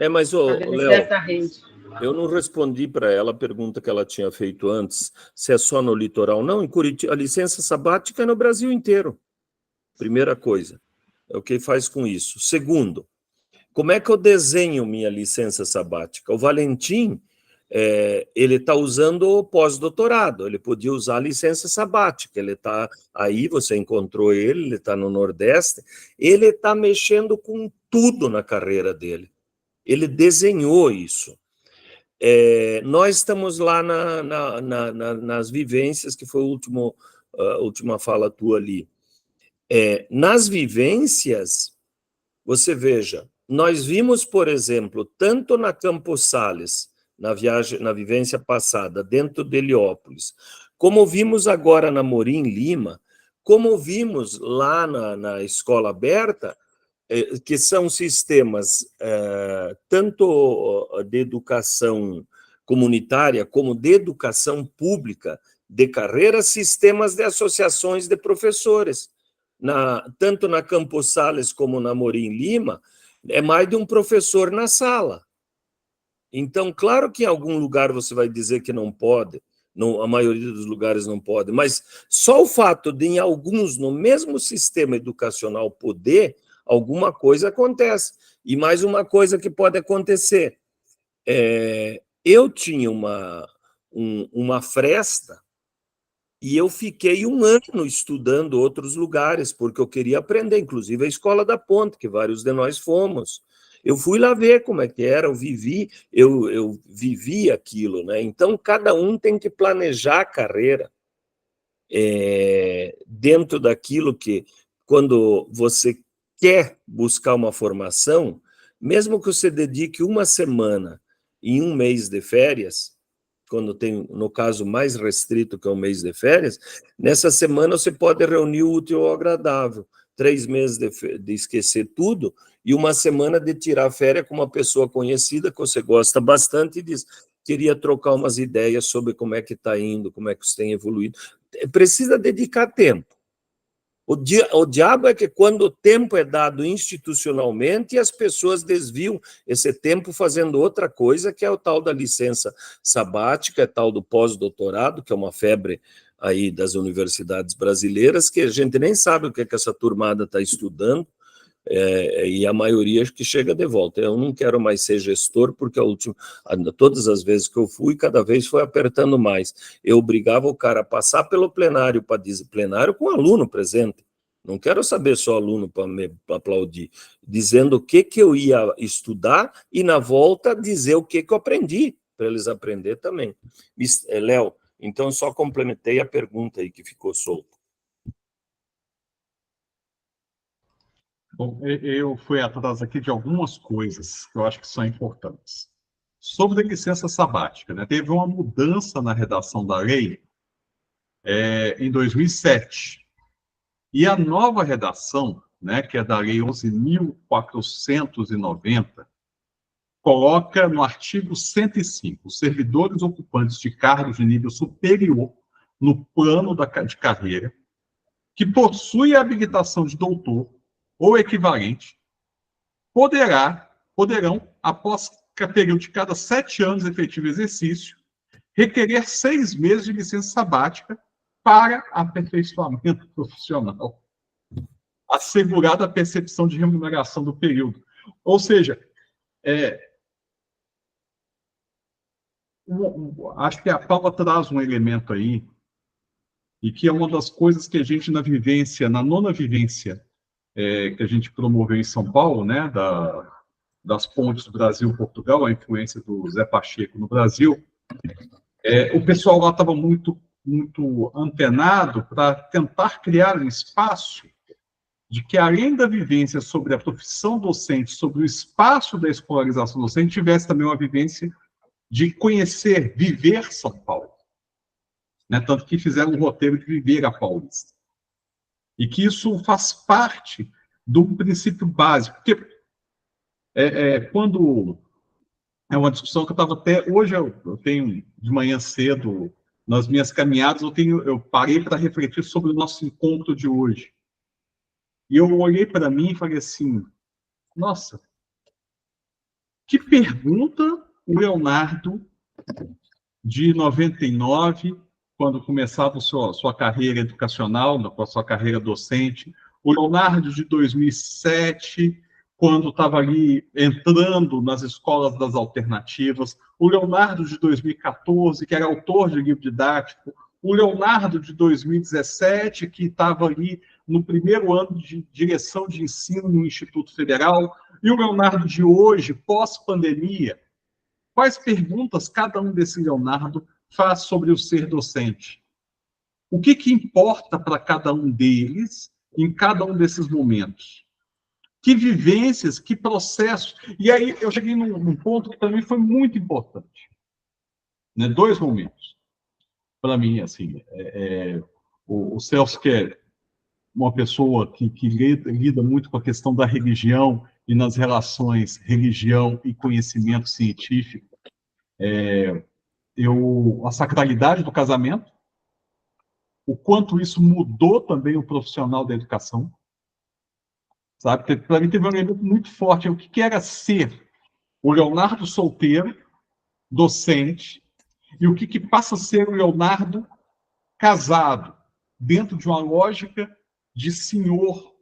Mas, estabelecer Léo, essa rede. eu não respondi para ela a pergunta que ela tinha feito antes, se é só no litoral. Não, em Curitiba, a licença sabática é no Brasil inteiro. Primeira coisa, é o que faz com isso. Segundo, como é que eu desenho minha licença sabática? O Valentim, ele está usando o pós-doutorado, ele podia usar a licença sabática, ele está aí, você encontrou ele está no Nordeste, ele está mexendo com tudo na carreira dele. Ele desenhou isso. Nós estamos lá nas vivências, que foi a última fala tua ali. Nas vivências, você veja, nós vimos, por exemplo, tanto na Campos Sales, na vivência passada, dentro de Heliópolis, como vimos agora na Morim Lima, como vimos lá na Escola Aberta, que são sistemas tanto de educação comunitária como de educação pública de carreira, sistemas de associações de professores. Tanto na Campos Sales como na Morim Lima, é mais de um professor na sala. Então, claro que em algum lugar você vai dizer que não pode, a maioria dos lugares não pode, mas só o fato de, em alguns, no mesmo sistema educacional, poder, alguma coisa acontece. E mais uma coisa que pode acontecer. Eu tinha uma fresta e eu fiquei 1 ano estudando outros lugares, porque eu queria aprender, inclusive a Escola da Ponte, que vários de nós fomos. Eu fui lá ver como é que era, eu vivi aquilo, né? Então, cada um tem que planejar a carreira dentro daquilo que, quando você quer buscar uma formação, mesmo que você dedique uma semana em um mês de férias, quando tem, no caso mais restrito, que é o mês de férias, nessa semana você pode reunir o útil ao agradável. 3 meses de esquecer tudo e uma semana de tirar férias com uma pessoa conhecida que você gosta bastante e diz, queria trocar umas ideias sobre como é que está indo, como é que você tem evoluído. Precisa dedicar tempo. O diabo é que quando o tempo é dado institucionalmente, as pessoas desviam esse tempo fazendo outra coisa, que é o tal da licença sabática, é tal do pós-doutorado, que é uma febre aí das universidades brasileiras, que a gente nem sabe o que essa turmada está estudando, e a maioria que chega de volta. Eu não quero mais ser gestor, porque todas as vezes que eu fui, cada vez foi apertando mais. Eu obrigava o cara a passar pelo plenário, para dizer plenário com aluno presente. Não quero saber só aluno para me aplaudir, dizendo o que eu ia estudar e, na volta, dizer o que eu aprendi, para eles aprender também. Léo, então eu só complementei a pergunta aí que ficou solta. Bom, eu fui atrás aqui de algumas coisas que eu acho que são importantes. Sobre a licença sabática, né? Teve uma mudança na redação da lei em 2007. E a nova redação, né, que é da Lei 11.490, coloca no artigo 105, os servidores ocupantes de cargos de nível superior no plano de carreira, que possui a habilitação de doutor ou equivalente, poderão, após período de cada 7 anos de efetivo exercício, requerer 6 meses de licença sabática para aperfeiçoamento profissional, assegurada a percepção de remuneração do período. Ou seja, acho que a Paula traz um elemento aí, e que é uma das coisas que a gente, na nona vivência, que a gente promoveu em São Paulo, né, das pontes Brasil-Portugal, a influência do Zé Pacheco no Brasil, o pessoal lá estava muito antenado para tentar criar um espaço de que, além da vivência sobre a profissão docente, sobre o espaço da escolarização docente, tivesse também uma vivência de conhecer, viver São Paulo. Né? Tanto que fizeram um roteiro de viver a Paulista. E que isso faz parte do princípio básico. Porque quando... É uma discussão que eu estava até... Hoje eu tenho, de manhã cedo, nas minhas caminhadas, eu parei para refletir sobre o nosso encontro de hoje. E eu olhei para mim e falei assim, nossa, que pergunta o Leonardo, de 99, quando começava sua carreira educacional, com a sua carreira docente, o Leonardo de 2007, quando estava ali entrando nas escolas das alternativas, o Leonardo de 2014, que era autor de livro didático, o Leonardo de 2017, que estava ali no primeiro ano de direção de ensino no Instituto Federal, e o Leonardo de hoje, pós-pandemia. Quais perguntas cada um desse Leonardo faz sobre o ser docente? O que importa para cada um deles em cada um desses momentos? Que vivências, que processos? E aí eu cheguei num ponto que para mim foi muito importante. Né? 2 momentos. Para mim, assim, o Celso, que é uma pessoa que lida muito com a questão da religião e nas relações religião e conhecimento científico, a sacralidade do casamento, o quanto isso mudou também o profissional da educação, sabe? Para mim teve um elemento muito forte, o que era ser o Leonardo solteiro, docente, e o que passa a ser o Leonardo casado, dentro de uma lógica de senhor,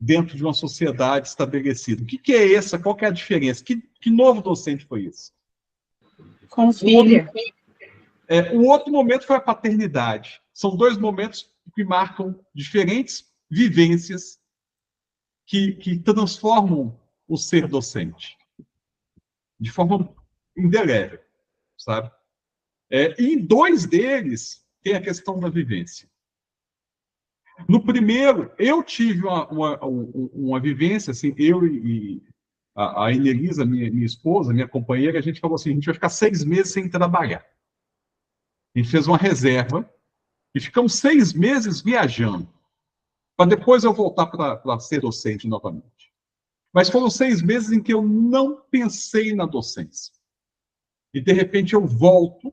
dentro de uma sociedade estabelecida. O que é essa? Qual que é a diferença? Que novo docente foi esse? Com filha. O outro momento foi a paternidade. São 2 momentos que marcam diferentes vivências que transformam o ser docente de forma indelével, sabe? E em 2 deles tem a questão da vivência. No primeiro, eu tive uma vivência, assim, eu e a Inelisa, minha esposa, minha companheira, a gente falou assim, a gente vai ficar 6 meses sem trabalhar. A gente fez uma reserva e ficamos 6 meses viajando, para depois eu voltar para ser docente novamente. Mas foram 6 meses em que eu não pensei na docência. E, de repente, eu volto.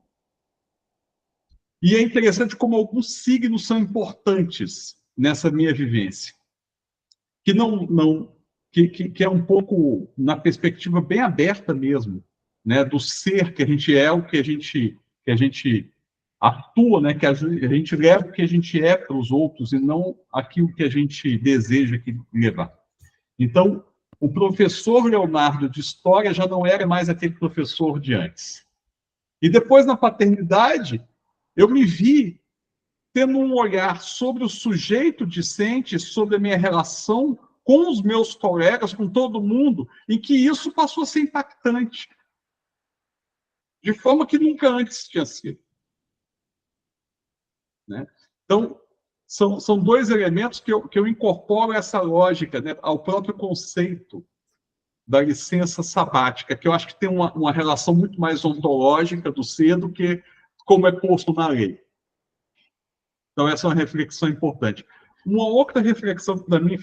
E é interessante como alguns signos são importantes nessa minha vivência. Que é um pouco na perspectiva bem aberta mesmo, né, do ser que a gente é, o que a gente atua, né, que a gente leva o que a gente é para os outros e não aquilo que a gente deseja levar. Então, o professor Leonardo de História já não era mais aquele professor de antes. E depois, na paternidade, eu me vi tendo um olhar sobre o sujeito discente, sobre a minha relação com os meus colegas, com todo mundo, em que isso passou a ser impactante. De forma que nunca antes tinha sido. Né? Então, são 2 elementos que eu incorporo essa lógica, né, ao próprio conceito da licença sabática, que eu acho que tem uma relação muito mais ontológica do ser do que como é posto na lei. Então, essa é uma reflexão importante. Uma outra reflexão que, para mim,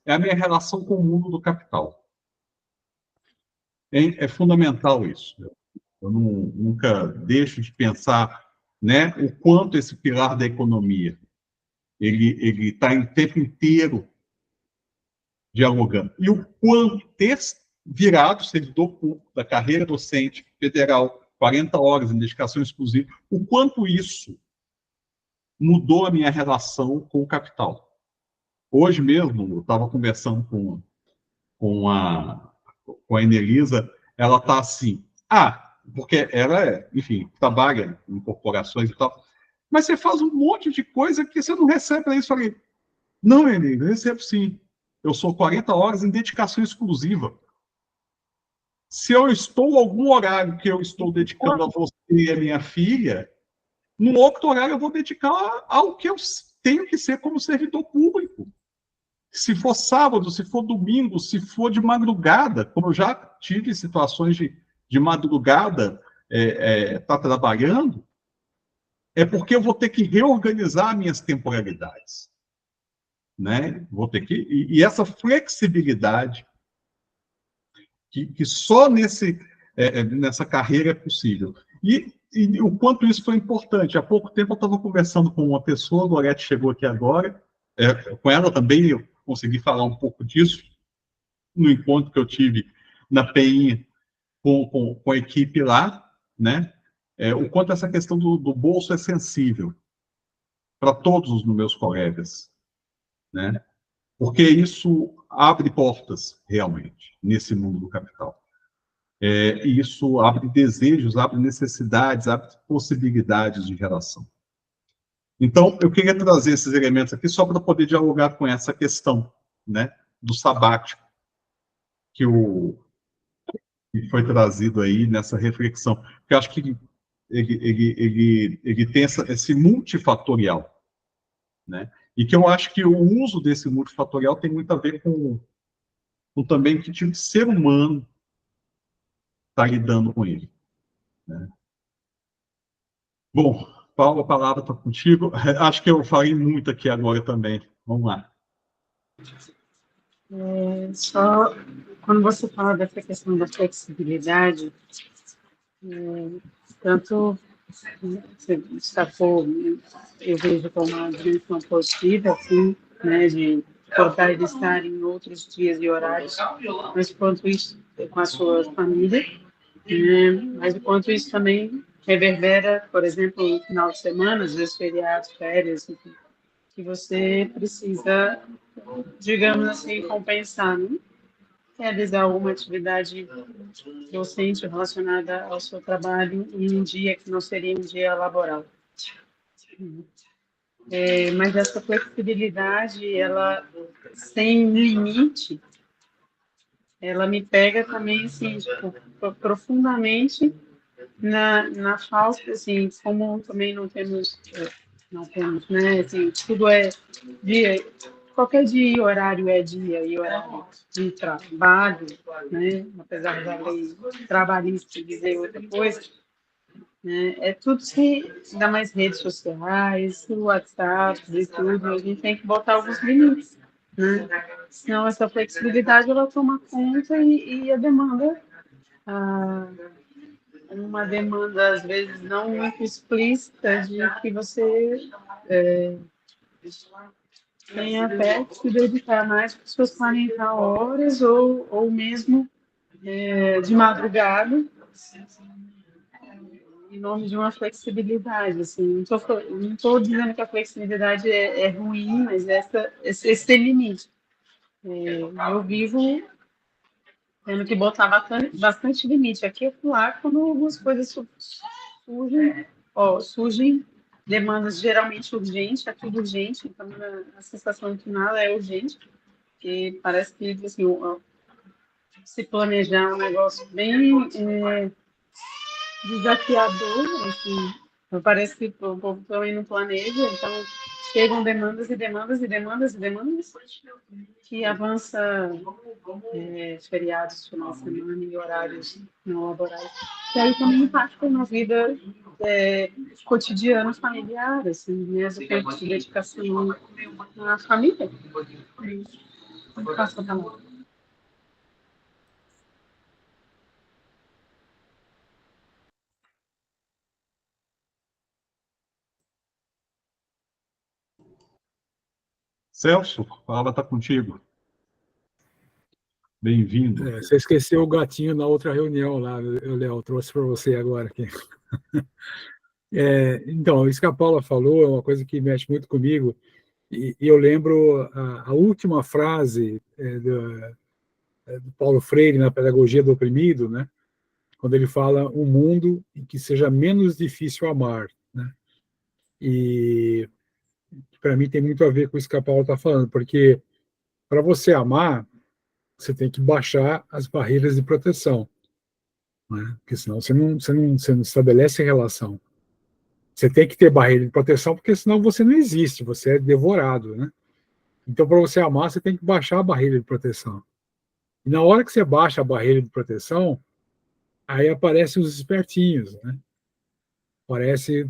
é a minha relação com o mundo do capital. É fundamental isso. Eu nunca deixo de pensar, né, o quanto esse pilar da economia ele está o tempo inteiro dialogando. E o quanto ter virado servidor público da carreira docente federal, 40 horas em dedicação exclusiva, o quanto isso mudou a minha relação com o capital. Hoje mesmo, eu estava conversando com a Inelisa, ela está assim, porque ela, enfim, trabalha em corporações e tal, mas você faz um monte de coisa que você não recebe para isso. Eu falei, não, Inelisa, eu recebo sim. Eu sou 40 horas em dedicação exclusiva. Se eu estou algum horário que eu estou dedicando a você e a minha filha, no outro horário eu vou dedicar ao que eu tenho que ser como servidor público. Se for sábado, se for domingo, se for de madrugada, como eu já tive situações de madrugada tá trabalhando, é porque eu vou ter que reorganizar minhas temporalidades. Né? Vou ter que... E essa flexibilidade que só nessa carreira é possível. E o quanto isso foi importante. Há pouco tempo eu estava conversando com uma pessoa, a Gorete chegou aqui agora, com ela também eu consegui falar um pouco disso, no encontro que eu tive na PEINHA com a equipe lá, né? O quanto essa questão do bolso é sensível para todos os meus colegas, né? Porque isso abre portas, realmente, nesse mundo do capital. E isso abre desejos, abre necessidades, abre possibilidades de relação. Então, eu queria trazer esses elementos aqui só para poder dialogar com essa questão, né, do sabático, que foi trazido aí nessa reflexão. Porque eu acho que ele tem esse multifatorial, né? E que eu acho que o uso desse multifatorial tem muito a ver com também que tipo de ser humano está lidando com ele. Né? Bom, Paulo, a palavra está contigo. Acho que eu falei muito aqui agora também. Vamos lá. Só quando você fala dessa questão da flexibilidade, tanto você destacou, eu vejo como uma dimensão positiva, assim, né, de poder estar em outros dias e horários, mas quanto isso com a sua família, né, mas quanto isso também reverbera, por exemplo, no final de semana, às vezes feriados, férias, enfim, que você precisa, digamos assim, compensar, né? Realizar alguma atividade docente relacionada ao seu trabalho em um dia que não seria um dia laboral. Mas essa flexibilidade, ela sem limite, ela me pega também, assim, tipo, profundamente na falta, assim, como também não temos, né, assim, tudo é dia qualquer dia e horário é dia e horário de trabalho, né? Apesar da lei trabalhista dizer outra coisa, né? É tudo se ainda mais redes sociais, o WhatsApp e tudo, a gente tem que botar alguns limites, né? Senão essa flexibilidade ela toma conta e a demanda, ah, uma demanda às vezes não muito explícita de que você tenha até que se dedicar mais para as suas 40 horas ou mesmo de madrugada, em nome de uma flexibilidade, assim, não estou dizendo que a flexibilidade é ruim, mas esse limite. Eu vivo tendo que botar bastante limite aqui e lá quando algumas coisas surgem demandas geralmente urgentes, é tudo urgente, então a sensação que nada é urgente, porque parece que assim, se planejar um negócio bem desafiador, assim, parece que o povo também não planeja, então chegam demandas e demandas e demandas e demandas, que avança feriados, final de semana e horários não laborais. E aí também impacta na vida cotidiana familiar, assim, mesmo o tempo de dedicação à família. Não faço a palavra. Celso, a palavra está contigo. Bem-vindo. Você esqueceu o gatinho na outra reunião lá, Léo, trouxe para você agora aqui. Então, isso que a Paula falou é uma coisa que mexe muito comigo, e eu lembro a última frase do Paulo Freire na Pedagogia do Oprimido, né? Quando ele fala um mundo em que seja menos difícil amar, né? E para mim tem muito a ver com isso que a Paula está falando, porque para você amar, você tem que baixar as barreiras de proteção, né? Porque senão você não estabelece relação. Você tem que ter barreira de proteção, porque senão você não existe, você é devorado, né? Então, para você amar, você tem que baixar a barreira de proteção. E na hora que você baixa a barreira de proteção, aí aparecem os espertinhos, né? Parece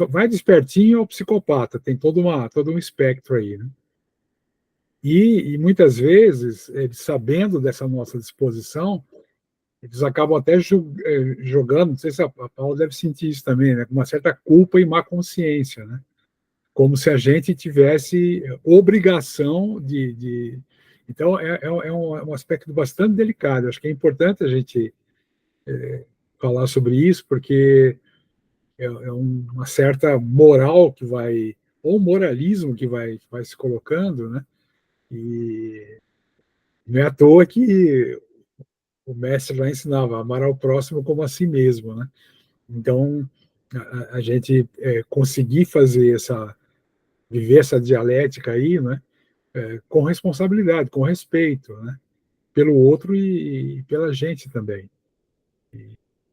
vai de espertinho ao psicopata, tem todo um espectro aí, né? E muitas vezes, eles, sabendo dessa nossa disposição, eles acabam até jogando, não sei se a Paula deve sentir isso também, né, com uma certa culpa e má consciência, né? Como se a gente tivesse obrigação Então, um aspecto bastante delicado. Acho que é importante a gente falar sobre isso, porque uma certa moral que vai, ou moralismo que vai se colocando, né? E não é à toa que o mestre lá ensinava a amar ao próximo como a si mesmo, né? Então, a gente conseguir viver essa dialética aí, né? Com responsabilidade, com respeito, né? Pelo outro e pela gente também.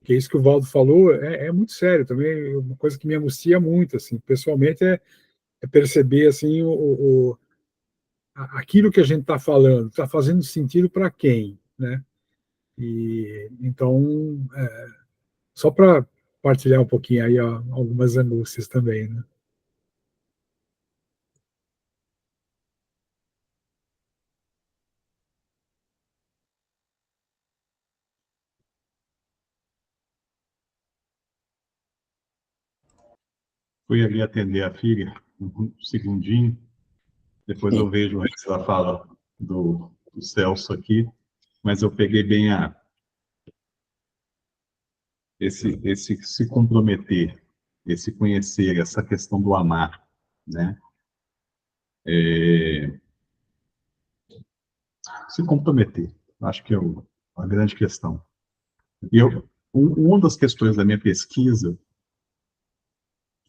Que é isso que o Valdo falou, é muito sério também, uma coisa que me angustia muito, assim, pessoalmente, é perceber, assim, aquilo que a gente está falando, está fazendo sentido para quem, né? E, então, só para partilhar um pouquinho aí algumas angústias também, né? Fui ali atender a filha, um segundinho, depois eu vejo antes da fala do Celso aqui, mas eu peguei bem esse se comprometer, esse conhecer, essa questão do amar, né? Se comprometer, acho que é a grande questão. E uma das questões da minha pesquisa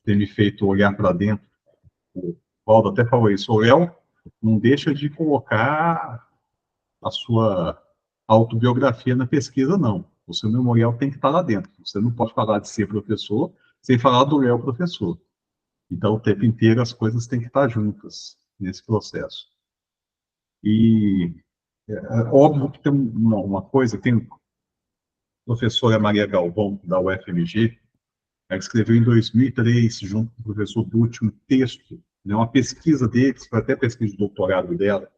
tem me feito olhar para dentro, o Valdo até falou isso, o Léo não deixa de colocar a sua autobiografia na pesquisa, não. O seu memorial tem que estar lá dentro. Você não pode falar de ser professor sem falar do Léo professor. Então, o tempo inteiro as coisas têm que estar juntas. nesse processo. E óbvio que tem uma coisa, tem a professora Maria Galvão, da UFMG, ela escreveu em 2003, junto com o professor Dutti, um texto, né, uma pesquisa deles, foi até pesquisa de doutorado dela,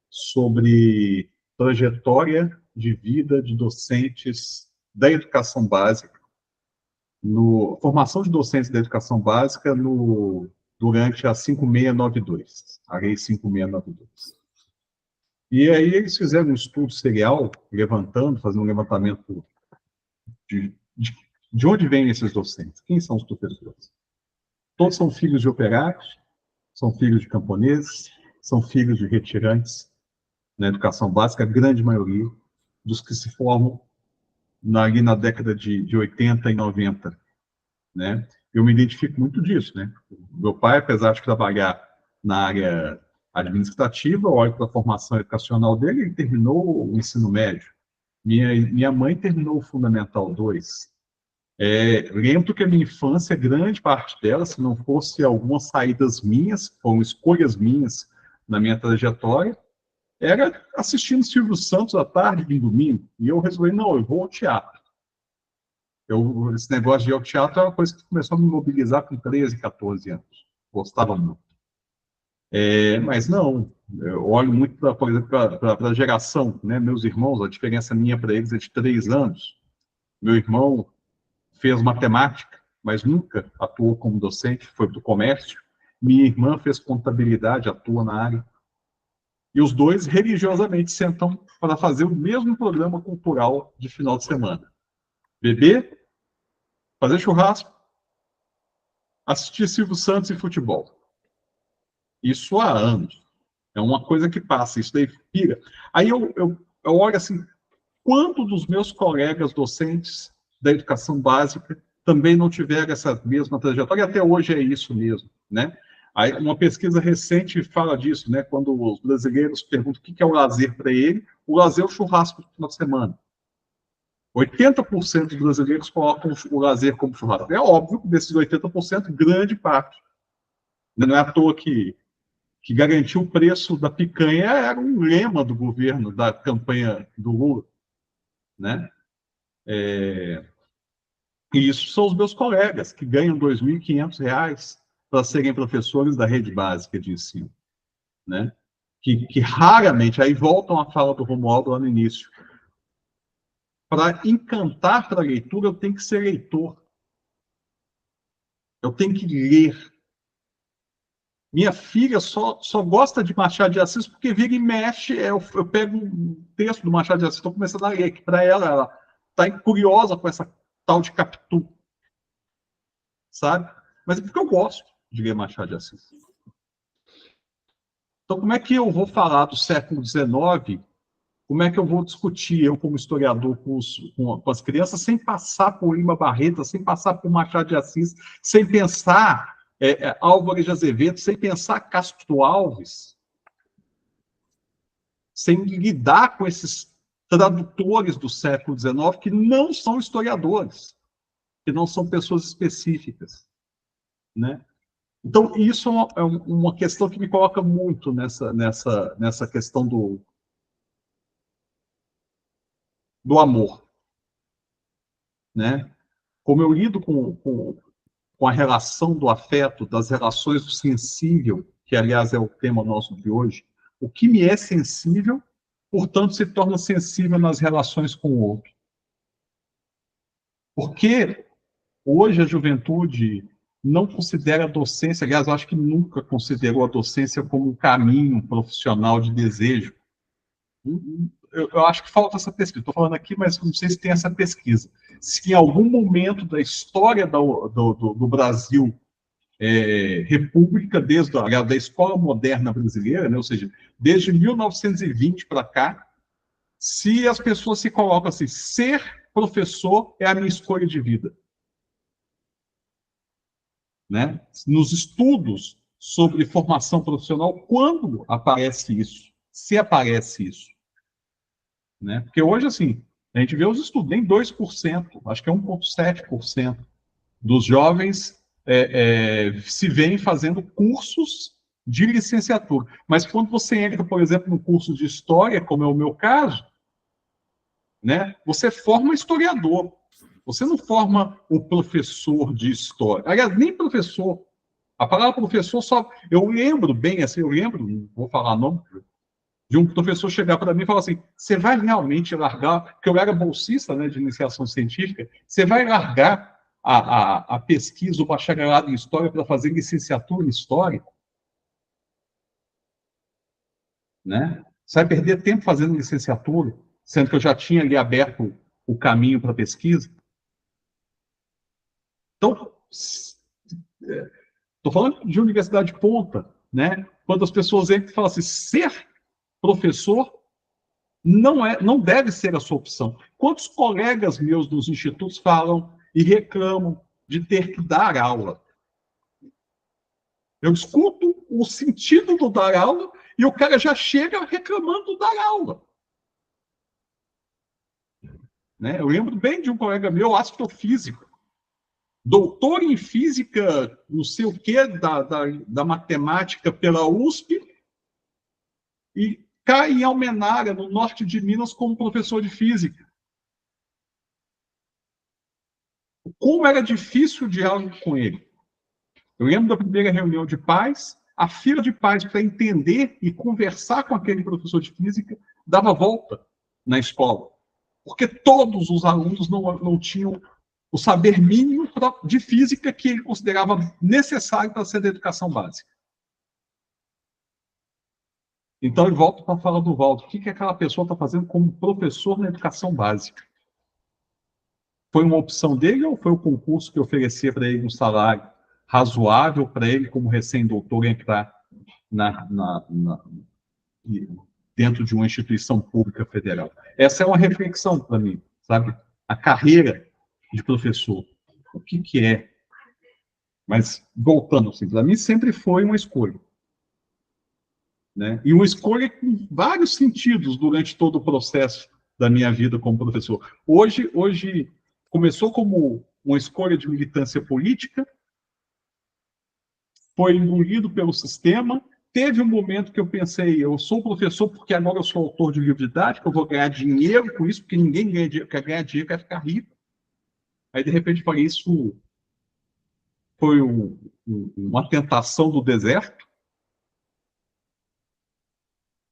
sobre trajetória de vida de docentes da educação básica, formação de docentes da educação básica durante a 5692, a Lei 5692. E aí eles fizeram um estudo serial, fazendo um levantamento de onde vêm esses docentes, quem são os professores. Todos são filhos de operários, são filhos de camponeses, são filhos de retirantes na educação básica, a grande maioria dos que se formam ali na década de 80 e 90, né? Eu me identifico muito disso, né? Meu pai, apesar de trabalhar na área administrativa, olho para a formação educacional dele, ele terminou o ensino médio. Minha mãe terminou o Fundamental 2. Lembro que a minha infância, grande parte dela, se não fosse algumas saídas minhas, foram escolhas minhas na minha trajetória, era assistindo Silvio Santos à tarde de domingo. E eu resolvi, não, eu vou ao teatro. Esse negócio de ir ao teatro é uma coisa que começou a me mobilizar com 13, 14 anos. Gostava muito. Mas não, eu olho muito, por exemplo, para a geração, né? Meus irmãos, a diferença minha para eles é de 3 anos. Meu irmão fez matemática, mas nunca atuou como docente, foi do comércio. Minha irmã fez contabilidade, atua na área. E os dois religiosamente sentam para fazer o mesmo programa cultural de final de semana. Beber, fazer churrasco, assistir Silvio Santos e futebol. Isso há anos. É uma coisa que passa, isso daí pira. Aí eu olho assim, quanto dos meus colegas docentes da educação básica também não tiveram essa mesma trajetória, e até hoje é isso mesmo, né? Aí, uma pesquisa recente fala disso, né? Quando os brasileiros perguntam o que é o lazer para ele, o lazer é o churrasco no final de semana. 80% dos brasileiros colocam o lazer como churrasco. É óbvio que desses 80%, grande parte. Não é à toa que garantiu o preço da picanha era um lema do governo, da campanha do Lula, né? E isso são os meus colegas, que ganham R$ 2.500 para serem professores da rede básica de ensino, né? Que raramente, aí voltam à fala do Romualdo lá no início, para encantar para a leitura, eu tenho que ser leitor. Eu tenho que ler. Minha filha só gosta de Machado de Assis porque vira e mexe, eu pego um texto do Machado de Assis, estou começando a ler, que para ela está curiosa com essa tal de Capitu, sabe? Mas é porque eu gosto de ler Machado de Assis. Então, como é que eu vou falar do século XIX? Como é que eu vou discutir, eu como historiador, com as crianças, sem passar por Lima Barreto, sem passar por Machado de Assis, sem pensar Álvares de Azevedo, sem pensar Castro Alves, sem lidar com esses tradutores do século XIX que não são historiadores, que não são pessoas específicas, né? Então, isso é uma questão que me coloca muito nessa questão do amor, né? Como eu lido com a relação do afeto, das relações do sensível, que, aliás, é o tema nosso de hoje. O que me é sensível, portanto, se torna sensível nas relações com o outro. Porque hoje a juventude não considera a docência, aliás, eu acho que nunca considerou a docência como um caminho profissional de desejo. Eu acho que falta essa pesquisa. Estou falando aqui, mas não sei se tem essa pesquisa. Se em algum momento da história do Brasil, república, desde da escola moderna brasileira, né, ou seja, desde 1920 para cá, se as pessoas se colocam assim, ser professor é a minha escolha de vida. Né? Nos estudos sobre formação profissional, quando aparece isso? Se aparece isso? Né? Porque hoje, assim, a gente vê os estudos, nem 2%, acho que é 1,7% dos jovens se veem fazendo cursos de licenciatura. Mas quando você entra, por exemplo, no curso de História, como é o meu caso, né, você forma historiador. Você não forma o professor de História. Aliás, nem professor. A palavra professor só... Eu lembro bem, assim, não vou falar nome, de um professor chegar para mim e falar assim, você vai realmente largar, porque eu era bolsista, né, de iniciação científica, você vai largar a pesquisa, o bacharelado em História para fazer licenciatura em História? Né? Você vai perder tempo fazendo licenciatura, sendo que eu já tinha ali aberto o caminho para a pesquisa? Então, estou falando de universidade de ponta, né? Quando as pessoas entram e falam assim, ser professor não deve ser a sua opção. Quantos colegas meus dos institutos falam e reclamam de ter que dar aula? Eu escuto o sentido do dar aula e o cara já chega reclamando do dar aula. Né? Eu lembro bem de um colega meu, astrofísico, doutor em física, não sei o quê, da matemática pela USP, e cai em Almenara, no norte de Minas, como professor de física. Como era difícil o diálogo com ele. Eu lembro da primeira reunião de pais, a fila de pais para entender e conversar com aquele professor de física dava volta na escola, porque todos os alunos não tinham o saber mínimo de física que ele considerava necessário para ser da educação básica. Então, eu volto para a fala do Valdo. O que aquela pessoa está fazendo como professor na educação básica? Foi uma opção dele ou foi o concurso que oferecia para ele um salário razoável para ele, como recém-doutor, entrar dentro de uma instituição pública federal? Essa é uma reflexão para mim, sabe? A carreira de professor. O que é? Mas, voltando, assim, para mim sempre foi uma escolha. Né? E uma escolha com vários sentidos durante todo o processo da minha vida como professor. Hoje começou como uma escolha de militância política, foi engolido pelo sistema. Teve um momento que eu pensei, eu sou professor porque agora eu sou autor de livro didático, eu vou ganhar dinheiro com isso, porque ninguém quer ganhar dinheiro, quer ficar rico. Aí, de repente, falei, isso foi uma tentação do deserto.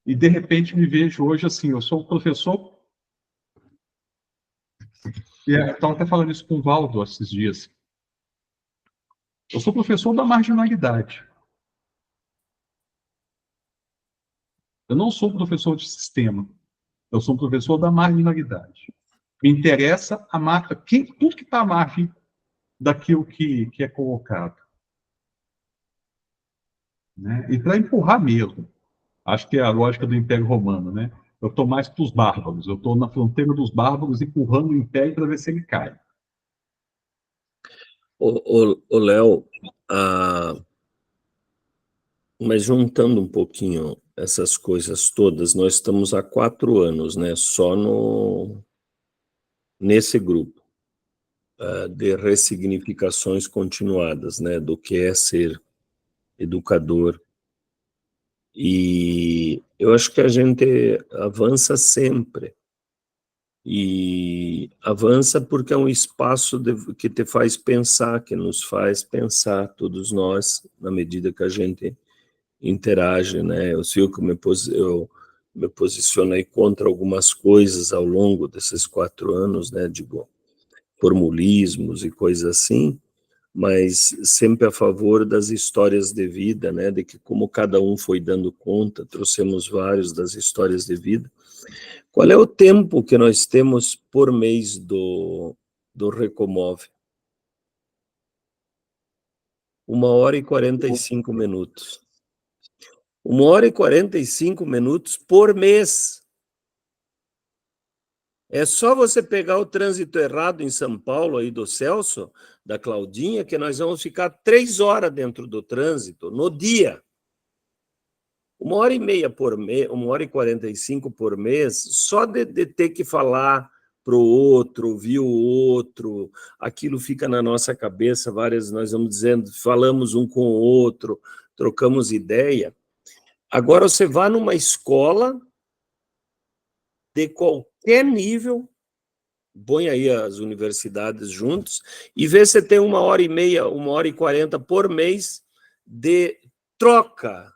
E, de repente, me vejo hoje assim, eu sou professor. E eu estava até falando isso com o Valdo esses dias. Eu sou professor da marginalidade. Eu não sou professor de sistema. Eu sou professor da marginalidade. Me interessa tudo que está à margem daquilo que é colocado. Né? E para empurrar mesmo. Acho que é a lógica do Império Romano, né? Eu estou mais para os bárbaros. Eu estou na fronteira dos bárbaros, empurrando o Império para ver se ele cai. Ô Léo, mas juntando um pouquinho essas coisas todas, nós estamos há 4 anos, né, só nesse grupo de ressignificações continuadas, né, do que é ser educador. E eu acho que a gente avança sempre. E avança porque é um espaço que te faz pensar, que nos faz pensar, todos nós, na medida que a gente interage, né? Eu sei que eu me posicionei contra algumas coisas ao longo desses 4 anos, né? Digo, formulismos e coisas assim, mas sempre a favor das histórias de vida, né? De que como cada um foi dando conta, trouxemos vários das histórias de vida. Qual é o tempo que nós temos por mês do Recomove? 1h45 minutos. 1h45 minutos por mês. É só você pegar o trânsito errado em São Paulo, aí do Celso, da Claudinha, que nós vamos ficar 3 horas dentro do trânsito, no dia. 1h30 por mês, 1h45 por mês, só de ter que falar para o outro, ouvir o outro, aquilo fica na nossa cabeça, nós vamos dizendo, falamos um com o outro, trocamos ideia. Agora você vai numa escola de qualquer nível, põe aí as universidades juntos, e vê se tem 1h30, 1h40 por mês de troca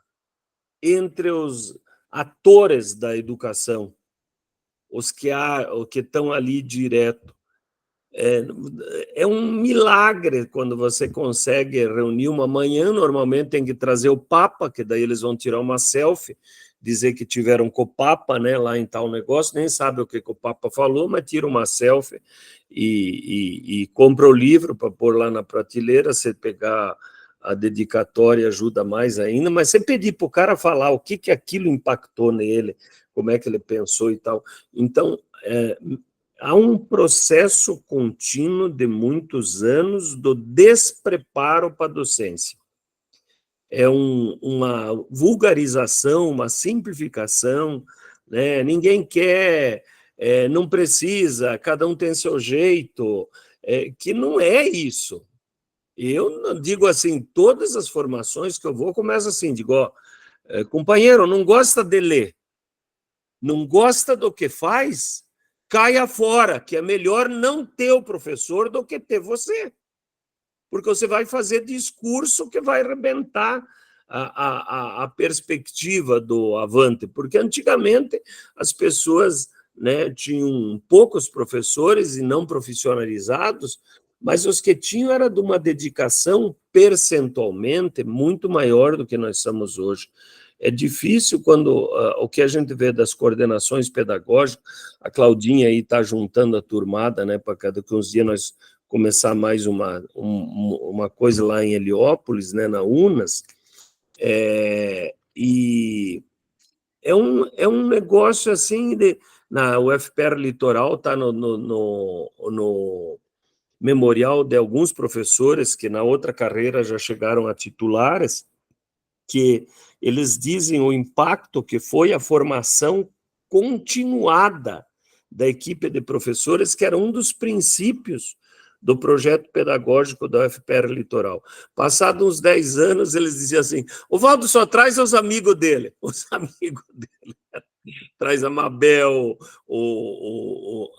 entre os atores da educação, os que estão ali direto. É um milagre quando você consegue reunir uma manhã. Normalmente tem que trazer o Papa, que daí eles vão tirar uma selfie, dizer que tiveram com o Papa, né, lá em tal negócio, nem sabe o que o Papa falou, mas tira uma selfie e compra o livro para pôr lá na prateleira. Você pegar a dedicatória ajuda mais ainda, mas você pedir para o cara falar o que aquilo impactou nele, como é que ele pensou e tal. Então, há um processo contínuo de muitos anos do despreparo para a docência. É uma vulgarização, uma simplificação, né? Ninguém quer, não precisa, cada um tem seu jeito, que não é isso. Eu digo assim, todas as formações que eu vou, começo assim, digo, companheiro, não gosta de ler, não gosta do que faz, caia fora, que é melhor não ter o professor do que ter você. Porque você vai fazer discurso que vai arrebentar a perspectiva do Avante. Porque antigamente as pessoas, né, tinham poucos professores e não profissionalizados, mas os que tinham era de uma dedicação percentualmente muito maior do que nós estamos hoje. É difícil quando o que a gente vê das coordenações pedagógicas, a Claudinha aí está juntando a turmada, né, para cada que uns dias nós começar mais uma coisa lá em Heliópolis, né, na UNAS, e é um negócio assim, na UFPR Litoral está no memorial de alguns professores que na outra carreira já chegaram a titulares, que eles dizem o impacto que foi a formação continuada da equipe de professores, que era um dos princípios do projeto pedagógico da UFPR Litoral. Passados uns 10 anos, eles diziam assim, o Valdo só traz os amigos dele. Os amigos dele. Traz a Mabel, o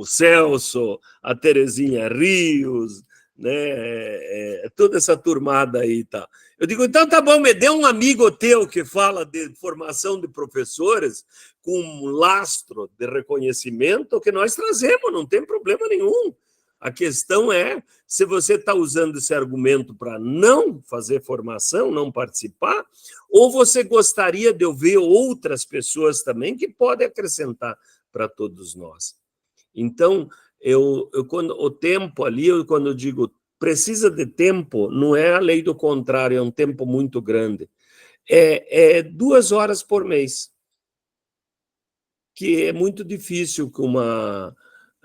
Celso, a Terezinha Rios, né? Toda essa turmada aí, tá. Eu digo, então tá bom, me dê um amigo teu que fala de formação de professores com um lastro de reconhecimento que nós trazemos, não tem problema nenhum. A questão é se você está usando esse argumento para não fazer formação, não participar, ou você gostaria de ouvir outras pessoas também que podem acrescentar para todos nós. Então, quando o tempo ali, quando eu digo precisa de tempo, não é a lei do contrário, é um tempo muito grande. É 2 horas por mês, que é muito difícil que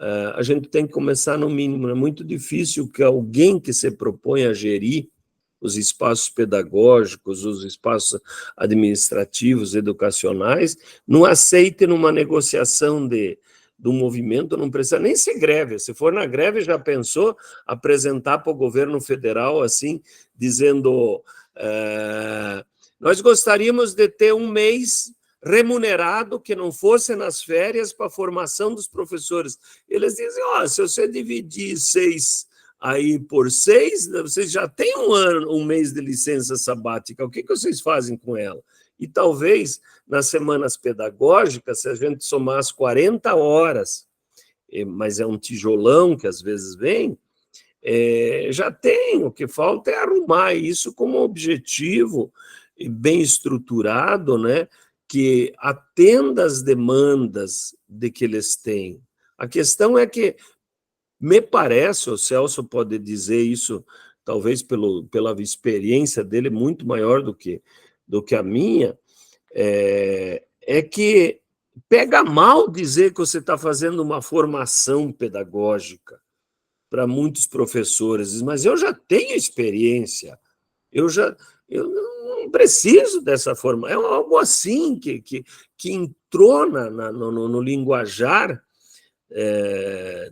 a gente tem que começar no mínimo, é muito difícil que alguém que se propõe a gerir os espaços pedagógicos, os espaços administrativos, educacionais, não aceite numa negociação do movimento, não precisa nem ser greve. Se for na greve, já pensou apresentar para o governo federal, assim, dizendo nós gostaríamos de ter um mês remunerado que não fosse nas férias para a formação dos professores. Eles dizem, se você dividir 6 aí por 6, vocês já têm um mês de licença sabática, o que vocês fazem com ela? E talvez nas semanas pedagógicas, se a gente somar as 40 horas, mas é um tijolão que às vezes vem, já tem, o que falta é arrumar isso como objetivo bem estruturado, né, que atenda às demandas de que eles têm. A questão é que, me parece, o Celso pode dizer isso, talvez pela experiência dele, muito maior do que a minha, é que pega mal dizer que você está fazendo uma formação pedagógica para muitos professores, mas eu já tenho experiência, eu não preciso dessa forma, é algo assim que entrou no linguajar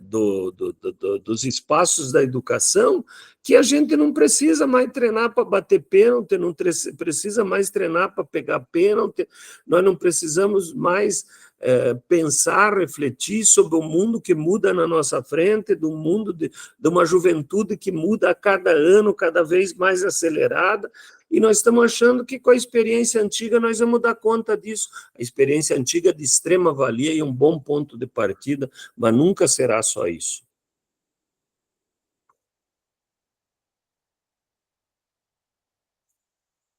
dos espaços da educação, que a gente não precisa mais treinar para bater pênalti, não precisa mais treinar para pegar pênalti, nós não precisamos mais pensar, refletir sobre o mundo que muda na nossa frente, do mundo de uma juventude que muda a cada ano, cada vez mais acelerada, e nós estamos achando que com a experiência antiga nós vamos dar conta disso. A experiência antiga é de extrema valia e um bom ponto de partida, mas nunca será só isso.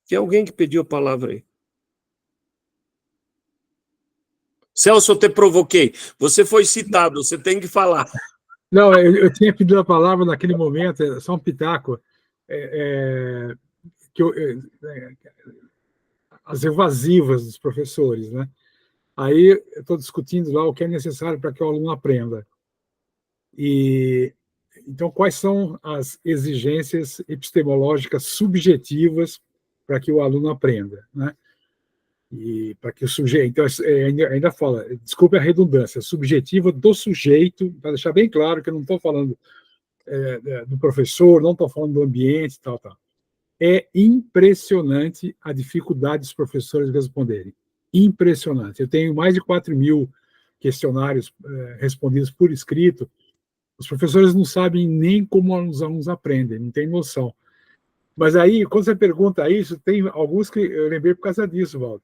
Tem alguém que pediu a palavra aí? Celso, eu te provoquei. Você foi citado, você tem que falar. Não, eu tinha pedido a palavra naquele momento, só um pitaco, as evasivas dos professores, né? Aí eu estou discutindo lá o que é necessário para que o aluno aprenda. Então, quais são as exigências epistemológicas subjetivas para que o aluno aprenda, né? E para que o sujeito, então, ainda fala, desculpe a redundância, subjetiva do sujeito, para deixar bem claro que eu não estou falando do professor, não estou falando do ambiente, tal. É impressionante a dificuldade dos professores de responderem. Impressionante. Eu tenho mais de 4.000 questionários respondidos por escrito. Os professores não sabem nem como os alunos aprendem, não têm noção. Mas aí, quando você pergunta isso, tem alguns que eu lembrei por causa disso, Valdo.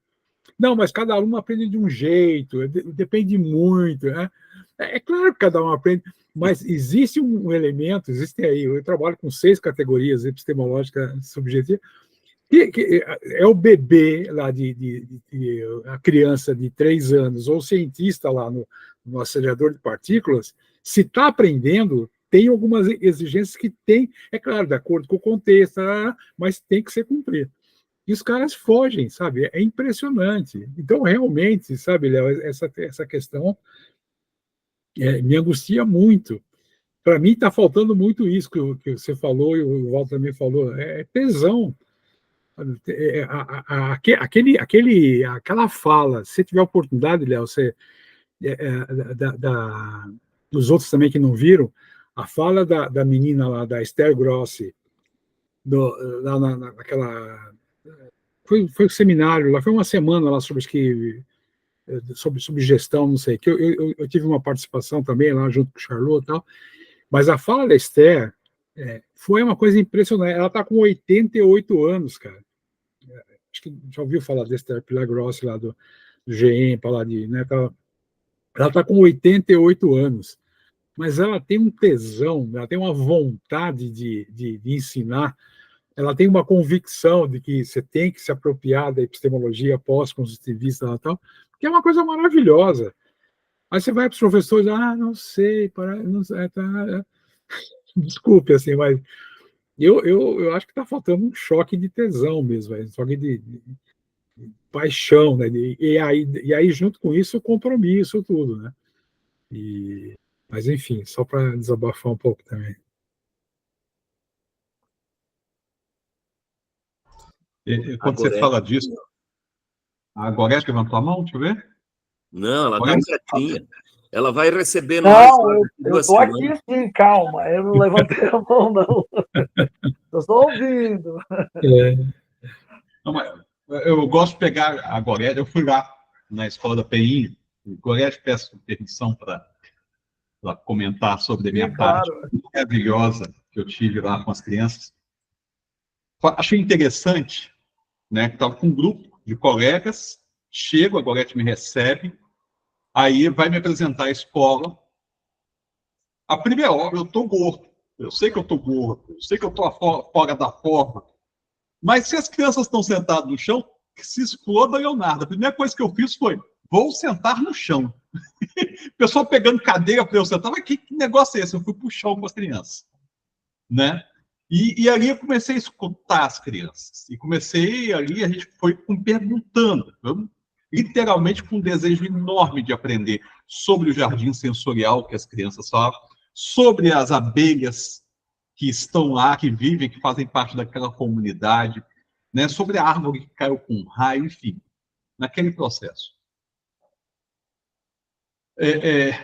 Não, mas cada aluno aprende de um jeito, depende muito, né? É claro que cada um aprende, mas existe um elemento, existem aí, eu trabalho com 6 categorias epistemológicas subjetivas, que é o bebê lá, a criança de 3 anos, ou o cientista lá no acelerador de partículas, se está aprendendo, tem algumas exigências que tem, é claro, de acordo com o contexto, mas tem que ser cumprido. E os caras fogem, sabe? É impressionante. Então, realmente, sabe, Léo, essa questão me angustia muito. Para mim, está faltando muito isso que você falou e o Walter também falou. É tesão. Aquela fala, se você tiver oportunidade, Léo, dos outros também que não viram, a fala da menina lá, da Esther Grossi, lá naquela... Foi um seminário lá, foi uma semana lá sobre gestão, não sei, que eu tive uma participação também lá junto com o Charlot e tal, mas a fala da Esther foi uma coisa impressionante. Ela está com 88 anos, cara. Acho que já ouviu falar da Esther Pilar Grossi lá do GM, falar né, ela está com 88 anos, mas ela tem um tesão, ela tem uma vontade de ensinar, ela tem uma convicção de que você tem que se apropriar da epistemologia pós-construtivista e tal, que é uma coisa maravilhosa. Aí você vai para os professores, não sei, não sei, desculpe, assim, mas eu acho que está faltando um choque de tesão mesmo, um choque de paixão, né? E aí, junto com isso, o compromisso, tudo, né? Mas, enfim, só para desabafar um pouco também. Quando você fala disso, a Gorete levantou a mão, deixa eu ver. Não, ela está quietinha. Ela vai receber nós. Não, eu estou aqui sim, calma. Eu não levantei a mão, não. Estou só ouvindo. Não, mas eu gosto de pegar a Gorete. Eu fui lá na escola da PI. Gorete, peço permissão para comentar sobre a minha parte maravilhosa que eu tive lá com as crianças. Achei interessante, né? Que estava com um grupo de colegas. Chego, a Gorete me recebe. Aí vai me apresentar a escola. A primeira hora eu estou gordo. Eu sei que eu estou gordo. Eu sei que eu estou fora da forma. Mas se as crianças estão sentadas no chão, que se exploda, Leonardo. A primeira coisa que eu fiz foi, vou sentar no chão. O pessoal pegando cadeira para eu sentar. Mas que negócio é esse? Eu fui para o chão com as crianças. Né? E ali eu comecei a escutar as crianças. E comecei ali, a gente foi perguntando. Literalmente com um desejo enorme de aprender sobre o jardim sensorial que as crianças falam, sobre as abelhas que estão lá, que vivem, que fazem parte daquela comunidade, né? Sobre a árvore que caiu com um raio, enfim, naquele processo.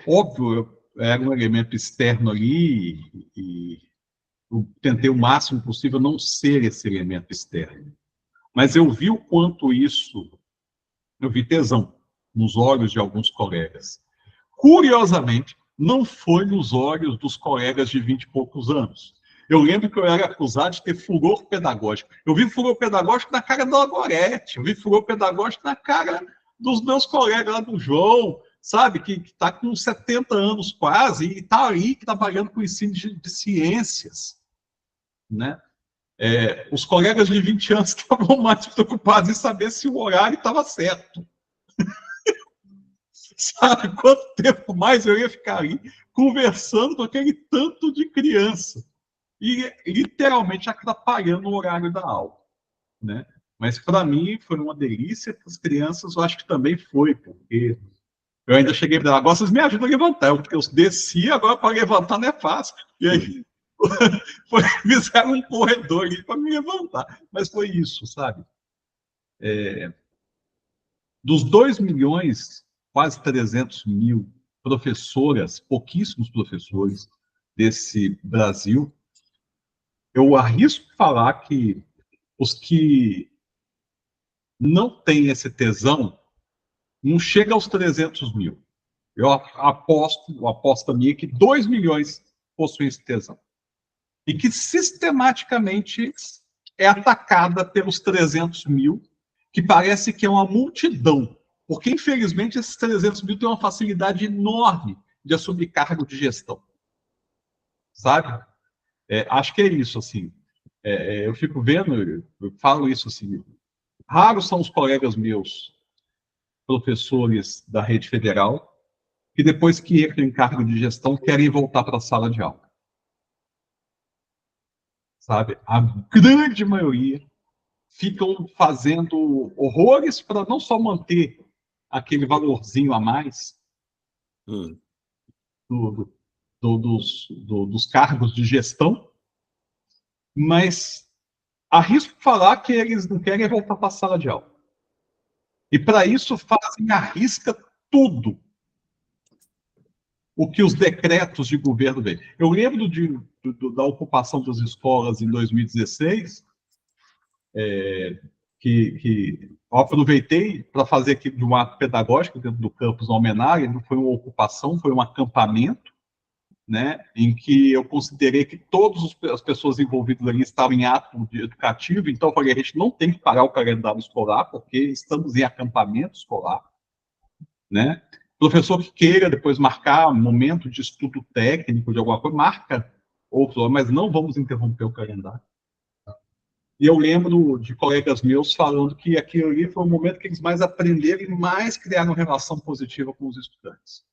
Óbvio, era um elemento externo ali e eu tentei o máximo possível não ser esse elemento externo. Mas eu vi o quanto isso, eu vi tesão nos olhos de alguns colegas. Curiosamente, não foi nos olhos dos colegas de 20 e poucos anos. Eu lembro que eu era acusado de ter furor pedagógico. Eu vi furor pedagógico na cara da Gorete, eu vi furor pedagógico na cara dos meus colegas lá do João, sabe, que está com 70 anos quase e está aí trabalhando com o ensino de ciências, né? Os colegas de 20 anos estavam mais preocupados em saber se o horário estava certo. Sabe quanto tempo mais eu ia ficar ali conversando com aquele tanto de criança e literalmente atrapalhando o horário da aula, né? Mas para mim foi uma delícia, para as crianças eu acho que também foi, porque eu ainda cheguei para ela, agora vocês me ajudam a levantar, porque eu desci, agora para levantar não é fácil. E aí fizeram um corredor ali para me levantar. Mas foi isso, sabe? Dos 2 milhões, quase 300 mil professoras, pouquíssimos professores desse Brasil, eu arrisco falar que os que não têm esse tesão não chega aos 300 mil. Eu aposto minha que 2 milhões possuem esse tesão. E que sistematicamente é atacada pelos 300 mil, que parece que é uma multidão. Porque, infelizmente, esses 300 mil têm uma facilidade enorme de assumir cargo de gestão. Sabe? Acho que é isso, assim. Eu fico vendo, eu falo isso assim, raros são os colegas meus, professores da rede federal, que depois que entram em cargo de gestão querem voltar para a sala de aula. Sabe? A grande maioria ficam fazendo horrores para não só manter aquele valorzinho a mais dos cargos de gestão, mas arrisco falar que eles não querem voltar para a sala de aula. E para isso fazem à risca tudo o que os decretos de governo veem. Eu lembro da ocupação das escolas em 2016, que eu aproveitei para fazer aqui de um ato pedagógico dentro do campus Almenara. Não foi uma ocupação, foi um acampamento, né, em que eu considerei que todas as pessoas envolvidas ali estavam em ato educativo, então eu falei, a gente não tem que parar o calendário escolar, porque estamos em acampamento escolar, né? Professor que queira depois marcar um momento de estudo técnico de alguma coisa, marca outro, mas não vamos interromper o calendário. E eu lembro de colegas meus falando que aquilo ali foi o momento que eles mais aprenderam e mais criaram uma relação positiva com os estudantes.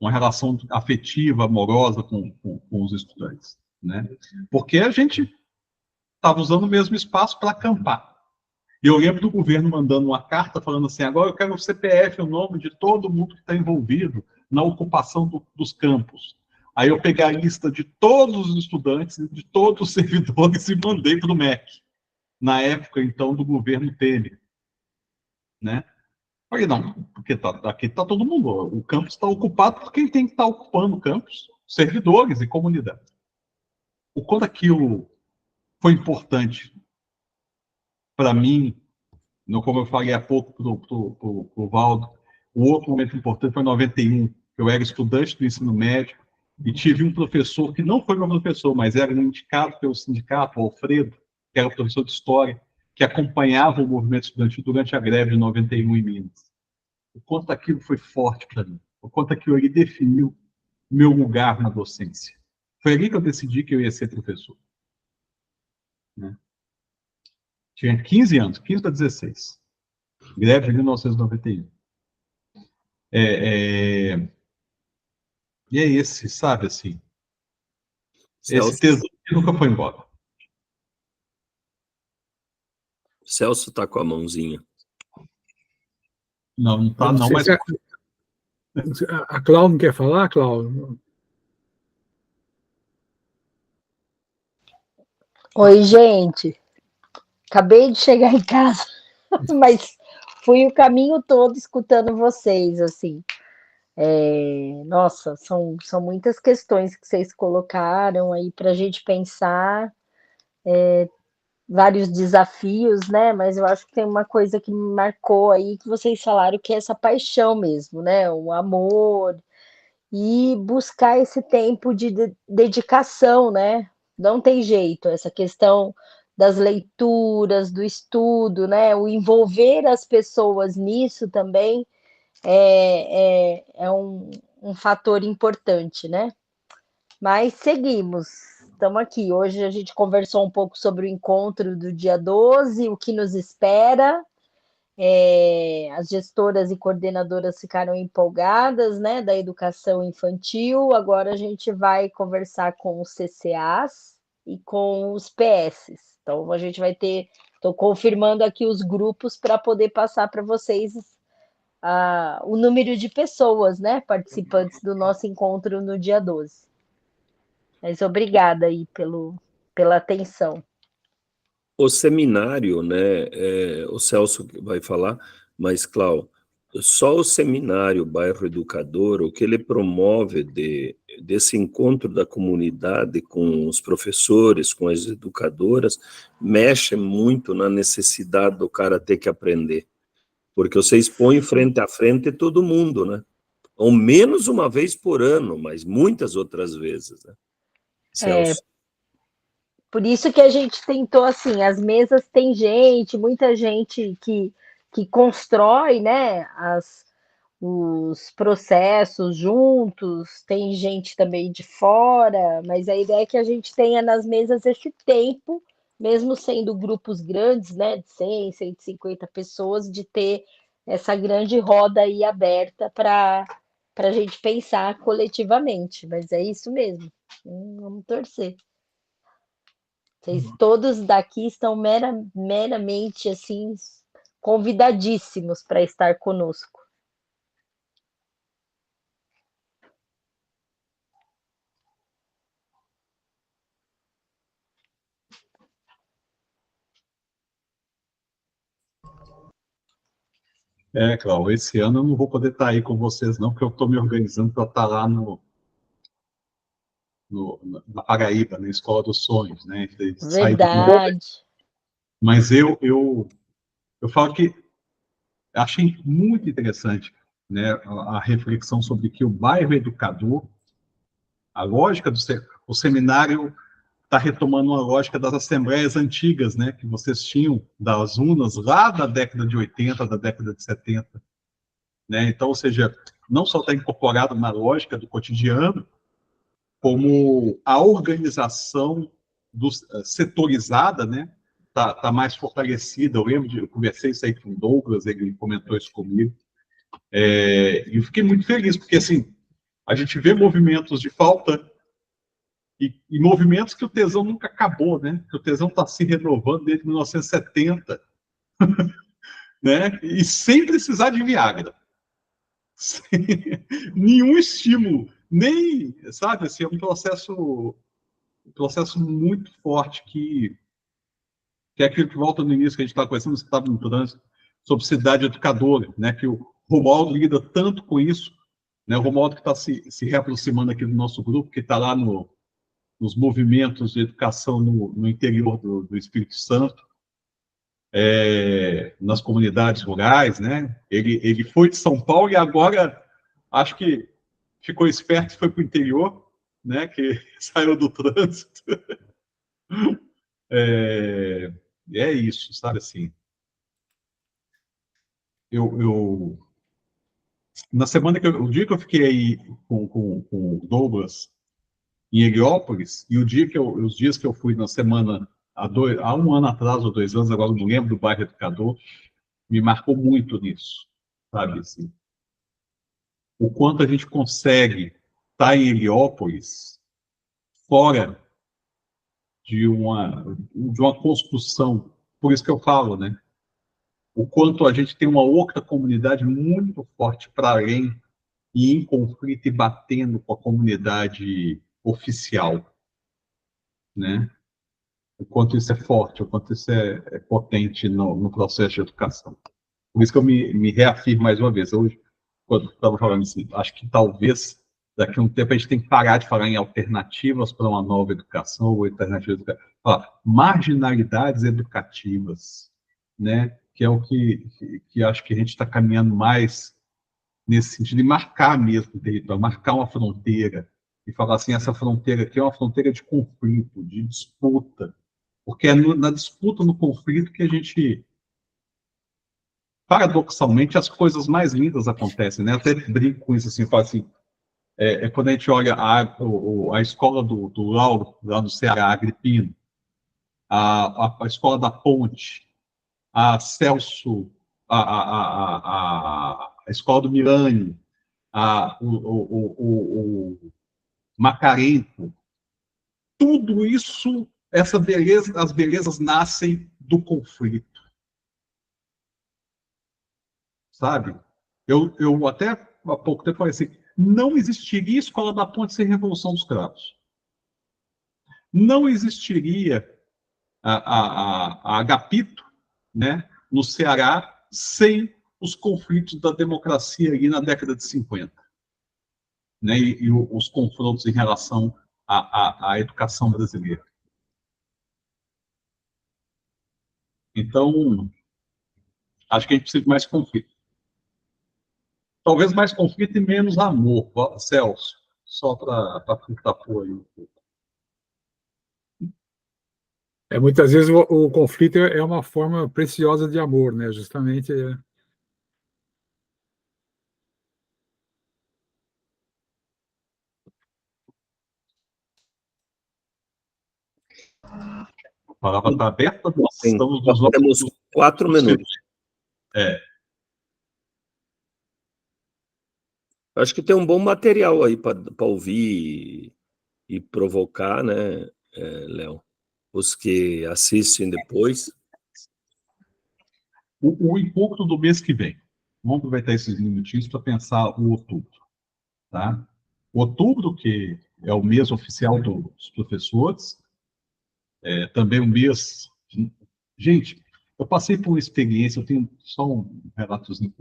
Uma relação afetiva, amorosa com os estudantes, né? Porque a gente estava usando o mesmo espaço para acampar. E eu lembro do governo mandando uma carta falando assim, agora eu quero o CPF, o nome de todo mundo que está envolvido na ocupação dos campos. Aí eu peguei a lista de todos os estudantes, de todos os servidores e mandei para o MEC, na época, então, do governo Temer, né? Falei, não, porque aqui está todo mundo, o campus está ocupado por quem tem que estar ocupando o campus, servidores e comunidade. O quanto aquilo foi importante para mim, como eu falei há pouco para o Valdo, o outro momento importante foi em 91, eu era estudante do ensino médio, e tive um professor que não foi meu professor, mas era indicado pelo sindicato, o Alfredo, que era professor de História, que acompanhava o movimento estudantil durante a greve de 91 em Minas. O quanto aquilo foi forte para mim, o quanto aquilo ali definiu meu lugar na docência. Foi ali que eu decidi que eu ia ser professor. Né? Tinha 15 anos, 15 para 16. Greve de 1991. E é esse, sabe, assim, Celso, esse tesão que nunca foi embora. Celso está com a mãozinha. Não está não, mas... A Cláudia não quer falar, Cláudia? Oi, gente. Acabei de chegar em casa, mas fui o caminho todo escutando vocês, assim. Nossa, são muitas questões que vocês colocaram aí para a gente pensar, vários desafios, né? Mas eu acho que tem uma coisa que me marcou aí, que vocês falaram, que é essa paixão mesmo, né? O amor, e buscar esse tempo de dedicação, né? Não tem jeito, essa questão das leituras, do estudo, né? O envolver as pessoas nisso também é um fator importante, né? Mas seguimos, estamos aqui. Hoje a gente conversou um pouco sobre o encontro do dia 12, o que nos espera. As gestoras e coordenadoras ficaram empolgadas, né, da educação infantil. Agora a gente vai conversar com os CCAs e com os PS. Então a gente vai ter, estou confirmando aqui os grupos para poder passar para vocês o número de pessoas, né, participantes do nosso encontro no dia 12. Mas obrigada aí pela atenção. O seminário, né, o Celso vai falar, mas, Cláudio, só o seminário Bairro Educador, o que ele promove desse encontro da comunidade com os professores, com as educadoras, mexe muito na necessidade do cara ter que aprender. Porque você expõe frente a frente todo mundo, né? Ao menos uma vez por ano, mas muitas outras vezes, né? Celso. Por isso que a gente tentou, assim, as mesas tem gente, muita gente que constrói, né, os processos juntos, tem gente também de fora, mas a ideia é que a gente tenha nas mesas esse tempo, mesmo sendo grupos grandes, né, de 100, 150 pessoas, de ter essa grande roda aí aberta para a gente pensar coletivamente, mas é isso mesmo, vamos torcer. Vocês todos daqui estão meramente assim convidadíssimos para estar conosco. Cláudio, esse ano eu não vou poder estar aí com vocês, não, porque eu estou me organizando para estar lá na Paraíba, na Escola dos Sonhos, né? Verdade. Mas eu falo que achei muito interessante, né, a reflexão sobre que o bairro educador, a lógica o seminário está retomando uma lógica das assembleias antigas, né, que vocês tinham, das UNAs, lá da década de 80, da década de 70. Né? Então, ou seja, não só está incorporado na lógica do cotidiano, como a organização setorizada, né, tá mais fortalecida. Eu conversei isso aí com o Douglas, ele comentou isso comigo, e eu fiquei muito feliz, porque assim, a gente vê movimentos de falta e movimentos que o tesão nunca acabou, né? Que o tesão está se renovando desde 1970, né? E sem precisar de Viagra. Sem nenhum estímulo, nem, sabe, assim, é um processo muito forte que é aquilo que volta no início que a gente estava conversando, você estava no trânsito, sobre cidade educadora, né, que o Romualdo lida tanto com isso, né, o Romualdo que está se reaproximando aqui do nosso grupo, que está lá nos movimentos de educação no interior do Espírito Santo, nas comunidades rurais, né, ele foi de São Paulo e agora acho que ficou esperto e foi para o interior, né, que saiu do trânsito. É isso, sabe, assim. Na semana o dia que eu fiquei aí com o Douglas em Heliópolis, e os dias que eu fui na semana, há um ano atrás, ou 2 anos, agora não lembro, do bairro Educador, me marcou muito nisso, sabe, assim. O quanto a gente consegue estar em Heliópolis fora de uma construção. Por isso que eu falo, né? O quanto a gente tem uma outra comunidade muito forte para além e em conflito e batendo com a comunidade oficial, né? O quanto isso é forte, o quanto isso é potente no processo de educação. Por isso que eu me reafirmo mais uma vez. Hoje, quando estava falando assim, acho que talvez daqui a um tempo a gente tem que parar de falar em alternativas para uma nova educação ou alternativas falar marginalidades educativas, né? Que é o que acho que a gente está caminhando mais nesse sentido de marcar mesmo o território, marcar uma fronteira e falar assim, essa fronteira aqui é uma fronteira de conflito, de disputa, porque é na disputa, no conflito que a gente, paradoxalmente, as coisas mais lindas acontecem, né? Eu até brinco com isso assim, falo assim, quando a gente olha a escola do Lauro, lá no Ceará, Agripino, a escola da Ponte, a Celso, a escola do Milani, o Macarenco, tudo isso, essa beleza, as belezas nascem do conflito, sabe? Eu até há pouco tempo falei assim, não existiria escola da Ponte sem Revolução dos Cravos. Não existiria a Agapito, né, no Ceará, sem os conflitos da democracia ali na década de 50, né, e os confrontos em relação à educação brasileira. Então, acho que a gente precisa de mais conflito. Talvez mais conflito e menos amor, Celso, só para pôr aí um pouco. Muitas vezes o conflito é uma forma preciosa de amor, né? Justamente. A palavra está aberta, nós Sim, estamos temos 4 minutos. Acho que tem um bom material aí para ouvir e provocar, né, Léo? Os que assistem depois. O encontro do mês que vem. Vamos aproveitar esses minutinhos para pensar o outubro. Tá? O outubro, que é o mês oficial dos professores, também o mês. Gente, eu passei por uma experiência, eu tenho só um relatozinho.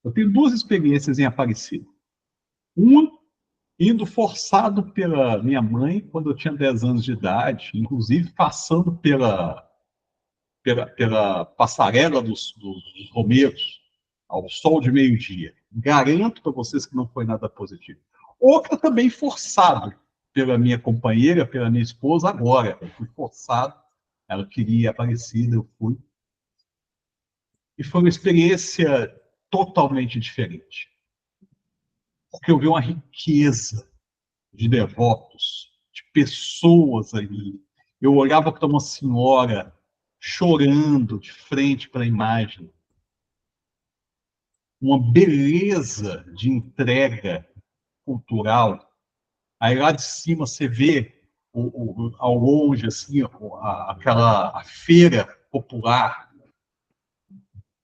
Eu tenho 2 experiências em Aparecida. Uma, indo forçado pela minha mãe, quando eu tinha 10 anos de idade, inclusive passando pela passarela dos Romeiros, ao sol de meio-dia. Garanto para vocês que não foi nada positivo. Outra também forçado pela minha companheira, pela minha esposa, agora. Eu fui forçado, ela queria Aparecida, eu fui. E foi uma experiência totalmente diferente. Porque eu vi uma riqueza de devotos, de pessoas ali. Eu olhava para uma senhora chorando de frente para a imagem. Uma beleza de entrega cultural. Aí lá de cima você vê ao longe assim a feira popular,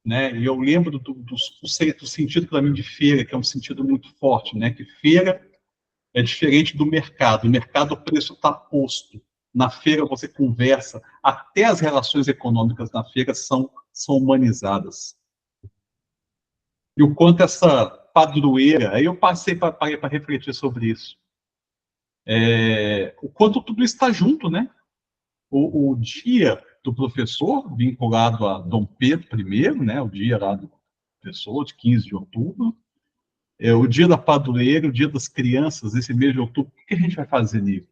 né? E eu lembro do sentido para mim de feira, que é um sentido muito forte, né? Que feira é diferente do mercado. No mercado o preço está posto. Na feira você conversa, até as relações econômicas na feira são humanizadas. E o quanto essa padroeira, aí eu parei para refletir sobre isso. O quanto tudo está junto, né? O dia do professor, vinculado a Dom Pedro I, né? O dia lá do professor, de 15 de outubro, o dia da padroeira, o dia das crianças, esse mês de outubro, o que a gente vai fazer nisso?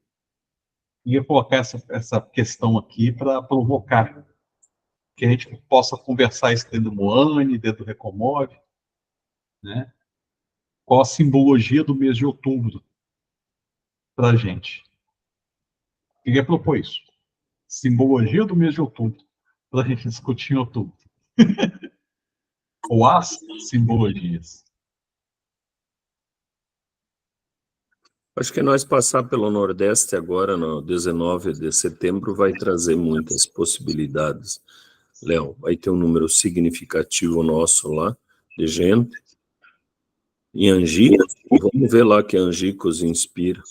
E eu colocar essa questão aqui para provocar que a gente possa conversar isso dentro do Moane, dentro do Recomove, né? Qual a simbologia do mês de outubro para a gente? Queria propor isso. Simbologia do mês de outubro, para a gente discutir em outubro. Ou as simbologias. Acho que nós passar pelo Nordeste agora, no 19 de setembro, vai trazer muitas possibilidades. Léo, vai ter um número significativo nosso lá, de gente. Em Angico, vamos ver lá que Angicos inspira.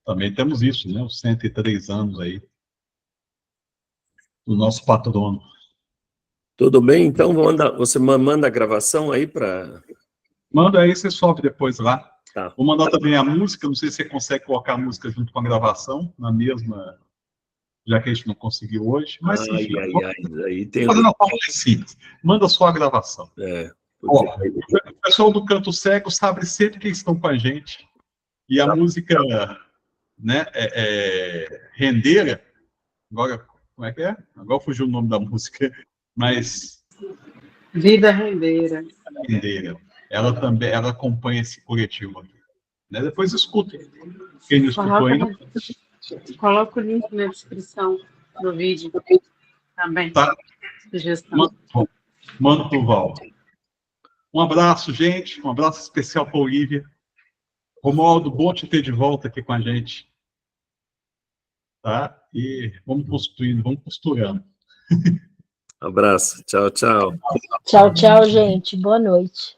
Também temos isso, né? Os 103 anos aí do nosso patrono. Tudo bem? Então, você manda a gravação aí para... Manda aí, você sobe depois lá. Tá. Vou mandar também a música, não sei se você consegue colocar a música junto com a gravação, na mesma, já que a gente não conseguiu hoje. Mas, enfim, aí tem... fazendo a forma mais simples. Manda só a gravação. Ó, o pessoal do Canto Cego sabe sempre que estão com a gente. E a música, né, Rendeira, agora, como é que é? Agora fugiu o nome da música, mas... Vida Rendeira. Ela também, ela acompanha esse coletivo aqui. Né? Depois escutem. Quem não escutou ainda... Coloca o link na descrição do vídeo também. Tá. Sugestão. Manda pro Val. Um abraço, gente. Um abraço especial para a Olivia. Romualdo, bom te ter de volta aqui com a gente. Tá? E vamos construindo, vamos costurando. Abraço. Tchau, tchau. Tchau, tchau, gente. Boa noite.